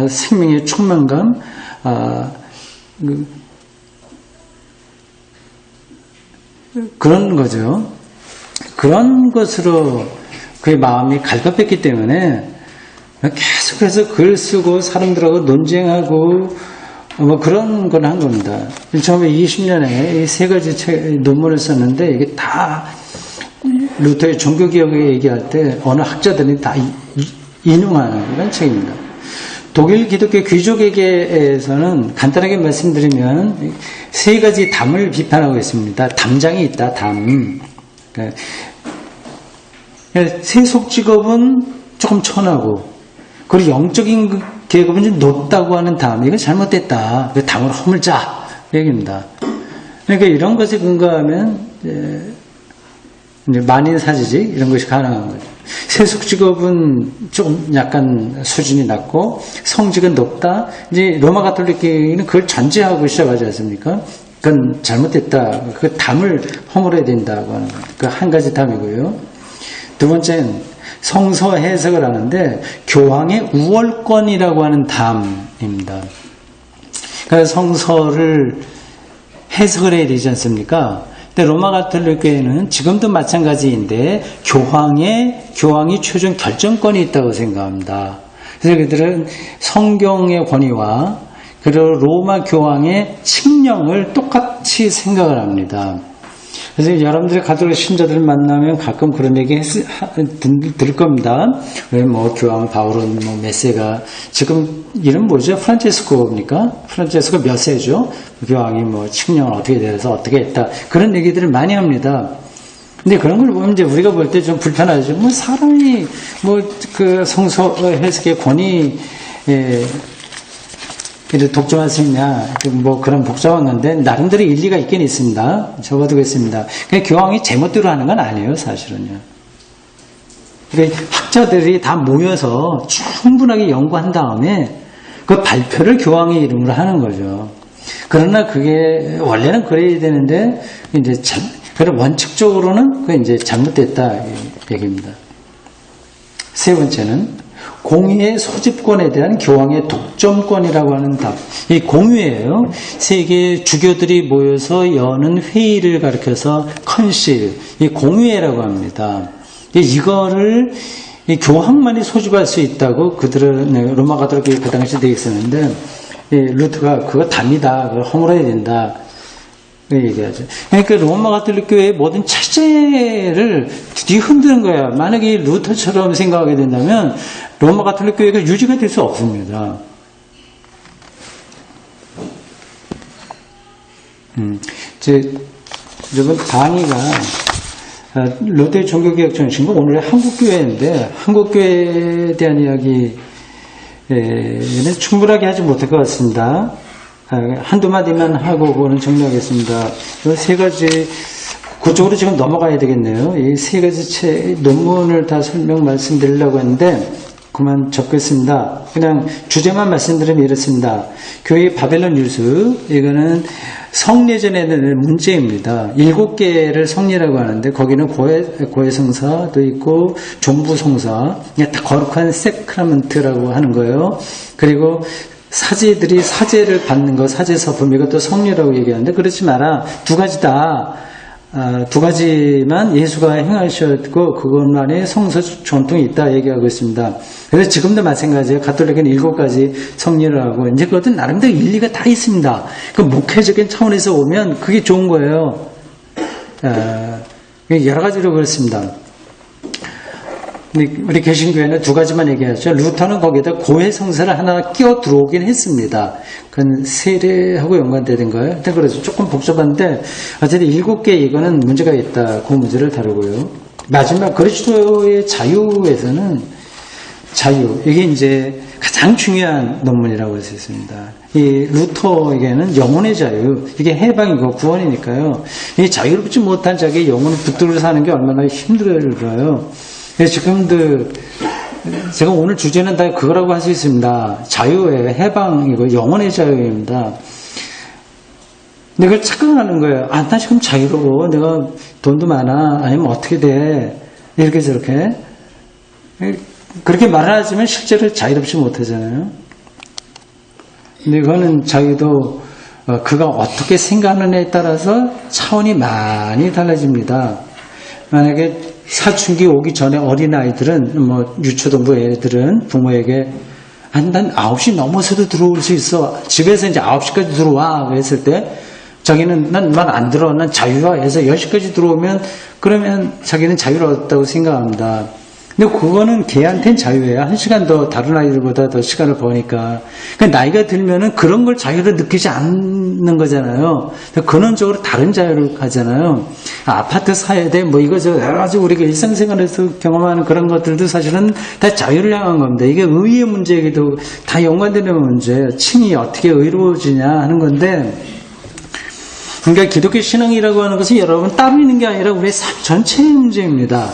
생명의 충만감, 그런 거죠. 그런 것으로 그의 마음이 갈급했기 때문에 계속해서 글 쓰고 사람들하고 논쟁하고 뭐 그런 걸 한 겁니다. 처음에 20년에 이 3가지 논문을 썼는데 이게 다 루터의 종교개혁에 얘기할 때 어느 학자들이 다 인용하는 그런 책입니다. 독일 기독교 귀족에게서는 간단하게 말씀드리면 3가지 담을 비판하고 있습니다. 담장이 있다, 담. 세속 직업은 조금 천하고, 그리고 영적인 계급은 좀 높다고 하는 담, 이거 잘못됐다. 그 담을 허물자 얘기입니다. 그러니까 이런 것에 근거하면 이제 만인사지직 이런 것이 가능한 거죠. 세속 직업은 좀 약간 수준이 낮고 성직은 높다. 이제 로마 가톨릭교회는 그걸 전제하고 시작하지 않습니까? 그건 잘못됐다. 그 담을 허물어야 된다고 하는 거예요. 그 한 가지 담이고요. 두 번째는 성서 해석을 하는데 교황의 우월권이라고 하는 담입니다. 그래서 성서를 해석을 해야 되지 않습니까? 근데 로마 가톨릭 교회는 지금도 마찬가지인데 교황이 최종 결정권이 있다고 생각합니다. 그래서 그들은 성경의 권위와 그리고 로마 교황의 칙령을 똑같이 생각을 합니다. 그래서 여러분들이 가톨릭 신자들을 만나면 가끔 그런 얘기 들을 겁니다. 왜 뭐 교황 바울은 뭐 몇 세가, 지금 이름 뭐죠? 프란체스코입니까? 프란체스코 몇 세죠? 교황이 뭐 칙령을 어떻게 돼서 어떻게 했다. 그런 얘기들을 많이 합니다. 근데 그런 걸 보면 이제 우리가 볼 때 좀 불편하죠. 뭐 사람이 뭐 그 성서 해석의 권위, 이를 독점할 수 있냐, 뭐 그런 복잡한 건데 나름대로 일리가 있긴 있습니다. 적어두겠습니다. 그냥 교황이 제멋대로 하는 건 아니에요, 사실은요. 그러니까 학자들이 다 모여서 충분하게 연구한 다음에 그 발표를 교황의 이름으로 하는 거죠. 그러나 그게 원래는 그래야 되는데 이제 그런 원칙적으로는 그게 이제 잘못됐다 얘기입니다. 세 번째는 공유의 소집권에 대한 교황의 독점권이라고 하는 답. 이 공유예요. 세계 주교들이 모여서 여는 회의를 가리켜서 컨실, 이 공유회라고 합니다. 이거를 이 교황만이 소집할 수 있다고 그들은 로마 가톨릭이 그 당시 되어 있었는데, 루터가 그거 답니다. 그걸 허물어야 된다. 얘기하죠. 그러니까 로마 가톨릭 교회의 모든 체제를 뒤흔드는 거야. 만약에 루터처럼 생각하게 된다면 로마 가톨릭 교회가 유지가 될 수 없습니다. 여러분 강의가 롯데 종교개혁 정신과 오늘의 한국교회인데 한국교회에 대한 이야기는 충분하게 하지 못할 것 같습니다. 한두 마디만 하고 그거는 정리하겠습니다. 이 3가지, 그쪽으로 지금 넘어가야 되겠네요. 이 3가지 논문을 다 말씀드리려고 했는데, 그만 적겠습니다. 그냥 주제만 말씀드리면 이렇습니다. 교회의 바벨론 유수, 이거는 성례전에는 문제입니다. 7개를 성례라고 하는데, 거기는 고해성사도 있고, 종부성사, 다 거룩한 세크라멘트라고 하는 거예요. 그리고 사제들이 사제를 받는 거, 사제서품, 이것도 성례라고 얘기하는데, 그렇지 마라. 두 가지다. 두 가지만 예수가 행하셨고, 그것만의 성서 전통이 있다 얘기하고 있습니다. 그래서 지금도 마찬가지예요. 가톨릭은 7가지 성례를 하고, 이제 그것은 나름대로 일리가 다 있습니다. 그 목회적인 차원에서 오면 그게 좋은 거예요. 여러 가지로 그렇습니다. 우리 개신교회는 두 가지만 얘기하죠. 루터는 거기에다 고해 성사를 하나 끼워 들어오긴 했습니다. 그건 세례하고 연관되는 거예요. 그래서 조금 복잡한데 어쨌든 7개 이거는 문제가 있다. 그 문제를 다루고요. 마지막 그리스도의 자유에서는 자유, 이게 이제 가장 중요한 논문이라고 할 수 있습니다. 이 루터에게는 영혼의 자유, 이게 해방이고 구원이니까요. 이 자유롭지 못한 자기 영혼을 붙들고 사는 게 얼마나 힘들어요. 지금도 제가 오늘 주제는 다 그거라고 할 수 있습니다. 자유의 해방이고 영혼의 자유입니다. 내가 착각하는 거예요. 나 지금 자유로워. 내가 돈도 많아. 아니면 어떻게 돼. 이렇게 저렇게. 그렇게 말을 하지만 실제로 자유롭지 못하잖아요. 근데 그거는 자유도 그가 어떻게 생각하느냐에 따라서 차원이 많이 달라집니다. 만약에 사춘기 오기 전에 어린아이들은, 유초등부 애들은 부모에게, 난 9시 넘어서도 들어올 수 있어. 집에서 이제 9시까지 들어와. 그랬을 때, 자기는, 난 말 안 들어. 난 자유화 해서 10시까지 들어오면, 그러면 자기는 자유로웠다고 생각합니다. 근데 그거는 걔한테는 자유예요. 1시간 더 다른 아이들보다 더 시간을 버니까. 그러니까 나이가 들면은 그런 걸 자유를 느끼지 않는 거잖아요. 근원적으로 다른 자유를 가잖아요. 아파트 사야돼, 이거저거 여러 가지 우리가 일상생활에서 경험하는 그런 것들도 사실은 다 자유를 향한 겁니다. 이게 의의 문제에도 다 연관되는 문제예요. 칭이 어떻게 의로워지냐 하는 건데, 그러니까 기독교 신앙이라고 하는 것은 여러분 따로 있는 게 아니라 우리의 삶 전체의 문제입니다.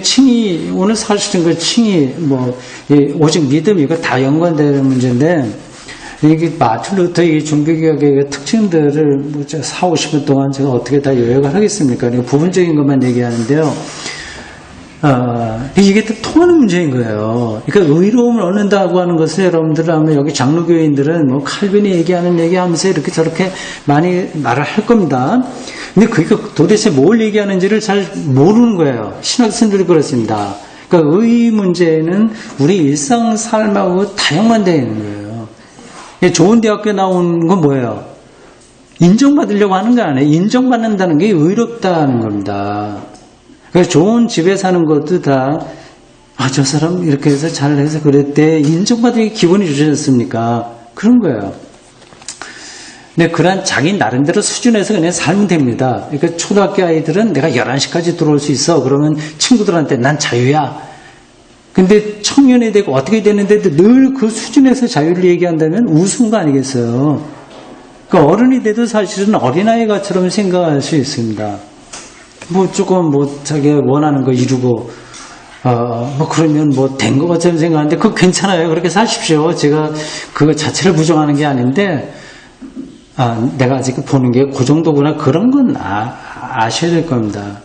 칭이, 오늘 사실은 그 칭이, 오직 믿음, 이거 다 연관되는 문제인데, 이게 마틴 루터의 종교개혁의 특징들을 4, 50분 동안 제가 어떻게 다 요약을 하겠습니까? 부분적인 것만 얘기하는데요. 이게 또 통하는 문제인 거예요. 그러니까 의로움을 얻는다고 하는 것을 여러분들 하면 여기 장로교인들은 칼빈이 얘기하는 얘기하면서 이렇게 저렇게 많이 말을 할 겁니다. 근데 그게 도대체 뭘 얘기하는지를 잘 모르는 거예요. 신학생들이 그렇습니다. 그러니까 의 문제는 우리 일상 삶하고 다 연관되어 있는 거예요. 좋은 대학교 나온 건 뭐예요? 인정받으려고 하는 거 아니에요. 인정받는다는 게 의롭다는 겁니다. 그래서 좋은 집에 사는 것도 다, 저 사람 이렇게 해서 잘해서 그랬대. 인정받으니 기분이 좋아졌습니까? 그런 거예요. 근데 그런 자기 나름대로 수준에서 그냥 살면 됩니다. 그러니까 초등학교 아이들은 내가 11시까지 들어올 수 있어. 그러면 친구들한테 난 자유야. 근데 청년이 되고 어떻게 되는데도 늘 그 수준에서 자유를 얘기한다면 우스운 거 아니겠어요? 그러니까 어른이 돼도 사실은 어린아이가처럼 생각할 수 있습니다. 조금 자기가 원하는 거 이루고, 그러면 된 것 것처럼 생각하는데 그거 괜찮아요. 그렇게 사십시오. 제가 그거 자체를 부정하는 게 아닌데, 내가 아직 보는 게 그 정도구나. 그런 건 아셔야 될 겁니다.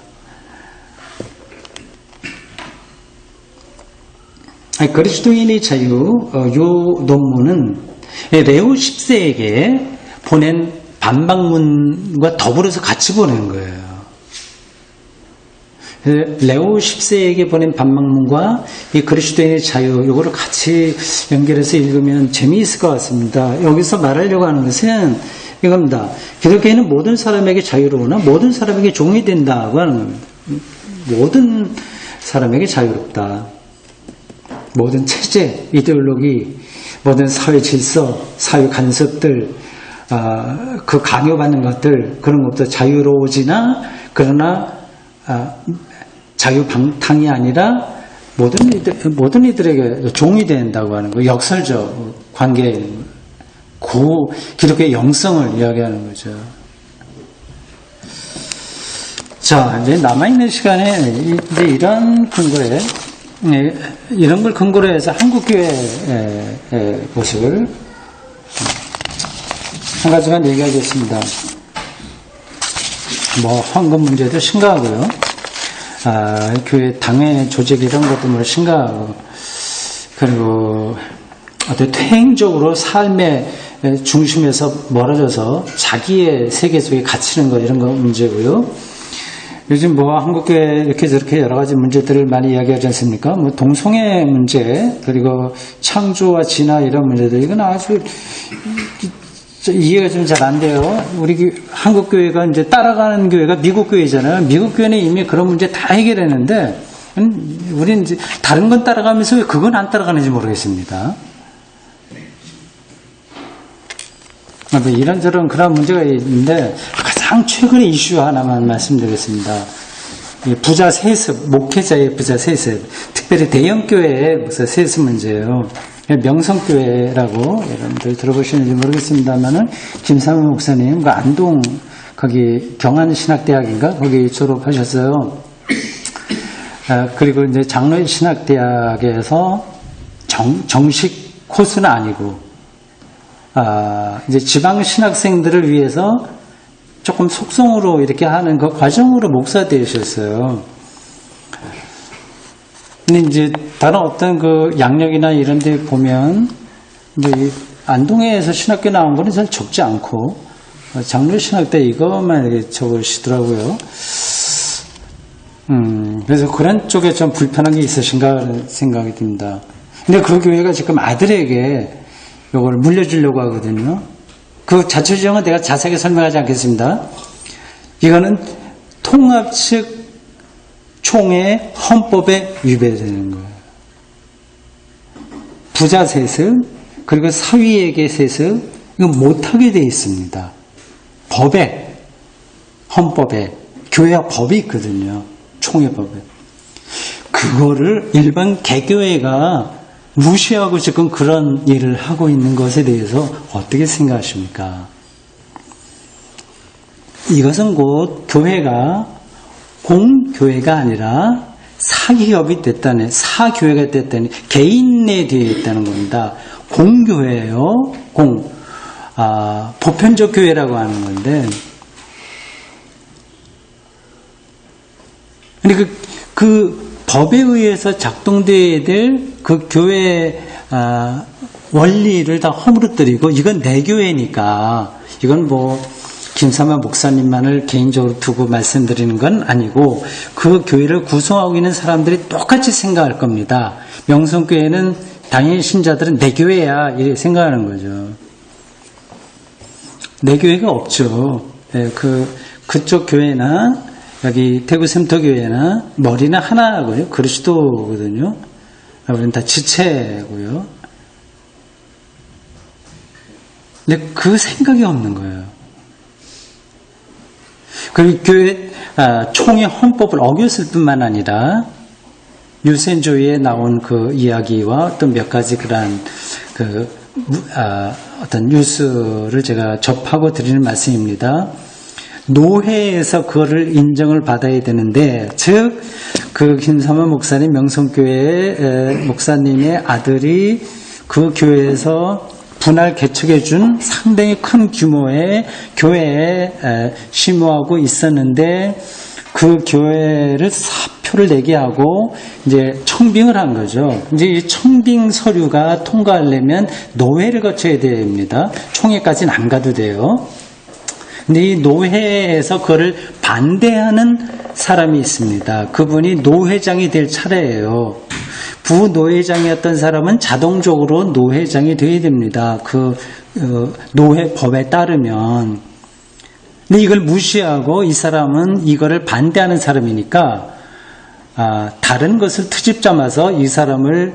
그리스도인의 자유, 요 논문은 레오 10세에게 보낸 반박문과 더불어서 같이 보낸 거예요. 레오 10세에게 보낸 반박문과 이 그리스도인의 자유, 요거를 같이 연결해서 읽으면 재미있을 것 같습니다. 여기서 말하려고 하는 것은 이겁니다. 기독교인은 모든 사람에게 자유로우나 모든 사람에게 종이 된다고 하는 겁니다. 모든 사람에게 자유롭다. 모든 체제, 이데올로기, 모든 사회 질서, 사회 간섭들, 그 강요받는 것들, 그런 것도 자유로워지나, 그러나, 자유방탕이 아니라 모든 이들에게 종이 된다고 하는 거, 역설적 관계, 기독교의 영성을 이야기하는 거죠. 자, 이제 남아있는 시간에 이제 이런 걸 근거로 해서 한국교회의 모습을 한 가지만 얘기하겠습니다. 헌금 문제도 심각하고요. 교회 당회 조직 이런 것도 심각하고, 그리고 어떤 퇴행적으로 삶의 중심에서 멀어져서 자기의 세계 속에 갇히는 거 이런 거 문제고요. 요즘 뭐 한국교회 이렇게 저렇게 여러 가지 문제들을 많이 이야기하지 않습니까? 뭐 동성애 문제 그리고 창조와 진화 이런 문제들 이건 아주 이해가 좀 잘 안 돼요. 우리 한국교회가 이제 따라가는 교회가 미국 교회잖아요. 미국 교회는 이미 그런 문제 다 해결했는데 우리는 이제 다른 건 따라가면서 왜 그건 안 따라가는지 모르겠습니다. 뭐 이런저런 그런 문제가 있는데 가장 최근의 이슈 하나만 말씀드리겠습니다. 부자 세습, 목회자의 부자 세습, 특별히 대형교회의 목사 세습 문제예요. 명성교회라고 여러분들 들어보시는지 모르겠습니다만은 김삼호 목사님, 그 안동 거기 경안신학대학인가 거기 졸업하셨어요. 그리고 이제 장로신학대학에서 정식 코스는 아니고 이제 지방 신학생들을 위해서 조금 속성으로 이렇게 하는 그 과정으로 목사 되셨어요. 근데 이제 다른 어떤 그 양력이나 이런 데 보면 이제 안동에서 신학교 나온 거는 잘 적지 않고 장로 신학 때 이것만 이렇게 적으시더라고요. 그래서 그런 쪽에 좀 불편한 게 있으신가 생각이 듭니다. 근데 그 교회가 지금 아들에게 이걸 물려주려고 하거든요. 그 자체 주장은 내가 자세하게 설명하지 않겠습니다. 이거는 통합 측 총회 헌법에 위배되는 거예요. 부자 세습 그리고 사위에게 세습 이건 못하게 되어 있습니다. 법에 헌법에 교회와 법이 있거든요. 총회법에. 그거를 일반 개교회가 무시하고 지금 그런 일을 하고 있는 것에 대해서 어떻게 생각하십니까? 이것은 곧 교회가 공교회가 아니라 사기업이 됐다는, 사교회가 됐다는, 개인에 되어 있다는 겁니다. 공교회예요. 보편적 교회라고 하는 건데, 근데 그 법에 의해서 작동되어야 될 그 교회 원리를 다 허물어뜨리고 이건 내 교회니까 이건 뭐 김삼하 목사님만을 개인적으로 두고 말씀드리는 건 아니고 그 교회를 구성하고 있는 사람들이 똑같이 생각할 겁니다. 명성교회는 당연히 신자들은 내 교회야 이렇게 생각하는 거죠. 내 교회가 없죠. 네, 그쪽 교회나 여기 대구 샘터교회나 머리는 하나고요. 그리스도거든요. 우리는 다 지체고요. 근데 그 생각이 없는 거예요. 그리고 교회 총회 헌법을 어겼을 뿐만 아니라 유센조에 나온 그 이야기와 어떤 몇 가지 그런 어떤 뉴스를 제가 접하고 드리는 말씀입니다. 노회에서 그거를 인정을 받아야 되는데, 즉, 그 김삼하 목사님, 명성교회 목사님의 아들이 그 교회에서 분할 개척해준 상당히 큰 규모의 교회에 심호하고 있었는데, 그 교회를 사표를 내게 하고, 이제 청빙을 한 거죠. 이제 이 청빙 서류가 통과하려면 노회를 거쳐야 됩니다. 총회까지는 안 가도 돼요. 근데 이 노회에서 그거를 반대하는 사람이 있습니다. 그분이 노회장이 될 차례예요. 부노회장이었던 사람은 자동적으로 노회장이 되어야 됩니다. 노회법에 따르면. 근데 이걸 무시하고 이 사람은 이거를 반대하는 사람이니까 다른 것을 트집 잡아서 이 사람을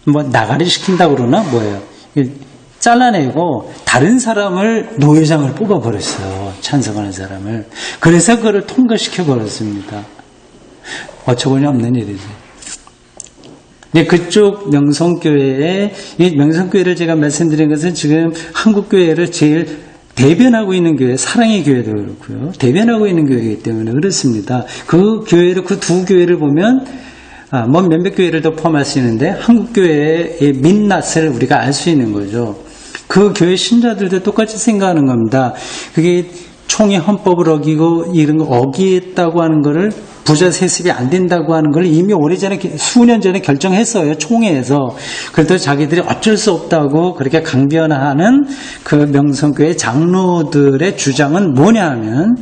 뭐 나가리 시킨다고 그러나 뭐예요? 잘라내고 다른 사람을 노회장을 뽑아버렸어요. 찬성하는 사람을. 그래서 그걸 통과시켜버렸습니다. 어처구니 없는 일이죠. 근데 그쪽 명성교회에, 이 명성교회를 제가 말씀드린 것은 지금 한국교회를 제일 대변하고 있는 교회, 사랑의 교회도 그렇고요. 대변하고 있는 교회이기 때문에 그렇습니다. 그 교회를, 그 두 교회를 보면 뭐 몇몇 교회를 더 포함할 수 있는데 한국교회의 민낯을 우리가 알 수 있는 거죠. 그 교회 신자들도 똑같이 생각하는 겁니다. 그게 총회 헌법을 어기고 이런 거 어기했다고 하는 거를 부자 세습이 안 된다고 하는 걸 이미 오래전에 수년 전에 결정했어요. 총회에서. 그래도 자기들이 어쩔 수 없다고 그렇게 강변하는 그 명성교회 장로들의 주장은 뭐냐 하면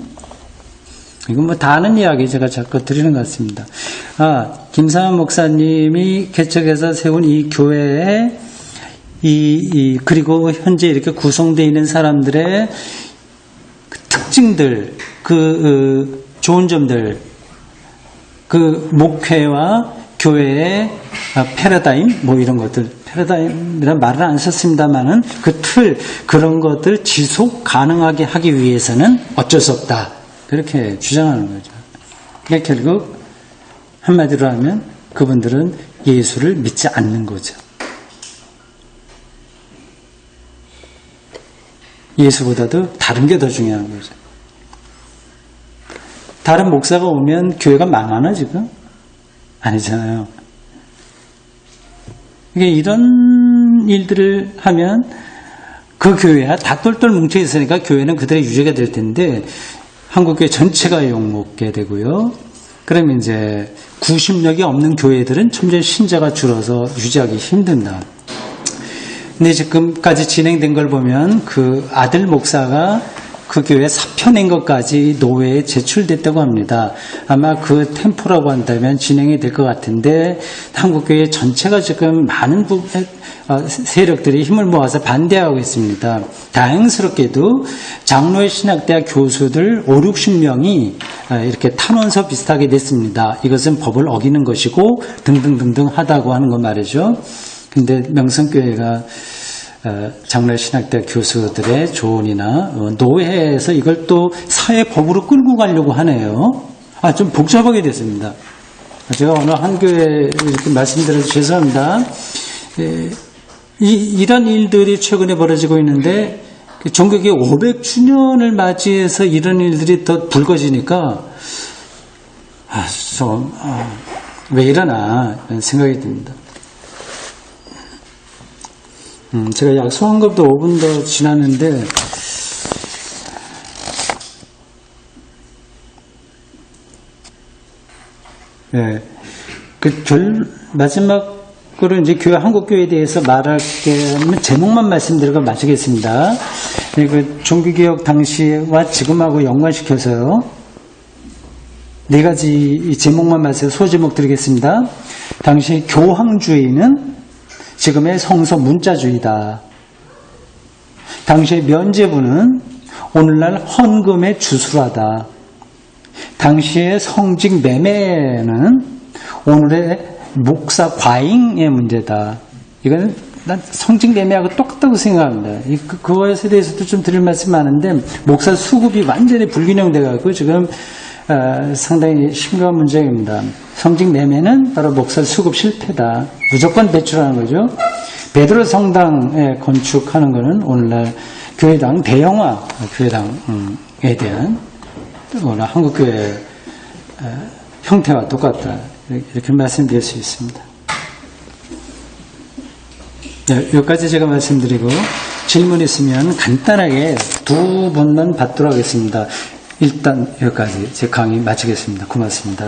이건 뭐 다 아는 이야기 제가 자꾸 드리는 것 같습니다. 김상환 목사님이 개척해서 세운 이 교회에 그리고 현재 이렇게 구성되어 있는 사람들의 그 특징들, 좋은 점들, 그 목회와 교회의 패러다임, 뭐 이런 것들, 패러다임이란 말을 안 썼습니다만은 그 틀, 그런 것들 지속 가능하게 하기 위해서는 어쩔 수 없다. 그렇게 주장하는 거죠. 그러니까 결국 한마디로 하면 그분들은 예수를 믿지 않는 거죠. 예수보다도 다른 게 더 중요한 거죠. 다른 목사가 오면 교회가 망하나 지금? 아니잖아요. 이게 이런 일들을 하면 그 교회가 다 똘똘 뭉쳐 있으니까 교회는 그대로 유지가 될 텐데 한국교회 전체가 욕먹게 되고요. 그러면 이제 구심력이 없는 교회들은 점점 신자가 줄어서 유지하기 힘든다. 근데 지금까지 진행된 걸 보면 그 아들 목사가 그 교회 사표 낸 것까지 노회에 제출됐다고 합니다. 아마 그 템포라고 한다면 진행이 될 것 같은데 한국교회 전체가 지금 많은 세력들이 힘을 모아서 반대하고 있습니다. 다행스럽게도 장로의 신학대학 교수들 5, 60명이 이렇게 탄원서 비슷하게 됐습니다. 이것은 법을 어기는 것이고 등등등등 하다고 하는 거 말이죠. 근데 명성교회가 장로의 신학대학 교수들의 조언이나 노회에서 이걸 또 사회법으로 끌고 가려고 하네요. 좀 복잡하게 됐습니다. 제가 오늘 한 교회 이렇게 말씀드려서 죄송합니다. 이런 일들이 최근에 벌어지고 있는데 종교개혁 500주년을 맞이해서 이런 일들이 더 불거지니까 왜 이러나 이런 생각이 듭니다. 제가 약속한 것도 5분 더 지났는데 마지막으로 이제 교회 한국교회에 대해서 말할 게 제목만 말씀드리고 마치겠습니다. 그 종교개혁 당시와 지금하고 연관시켜서요. 4가지 제목만 말씀 소제목 드리겠습니다. 당시 교황주의는 지금의 성서 문자주의다. 당시의 면죄부는 오늘날 헌금의 주술하다. 당시의 성직 매매는 오늘의 목사 과잉의 문제다. 이거는 난 성직 매매하고 똑같다고 생각합니다. 그거에 대해서도 좀 드릴 말씀이 많은데 목사 수급이 완전히 불균형돼가지고 지금 상당히 심각한 문제입니다. 성직 매매는 바로 목사 수급 실패다. 무조건 배출하는 거죠. 베드로 성당에 건축하는 것은 오늘날 교회당 대형화 교회당에 대한 오늘 한국교회 형태와 똑같다. 이렇게 말씀드릴 수 있습니다. 여기까지 제가 말씀드리고 질문 있으면 간단하게 2분만 받도록 하겠습니다. 일단 여기까지 제 강의 마치겠습니다. 고맙습니다.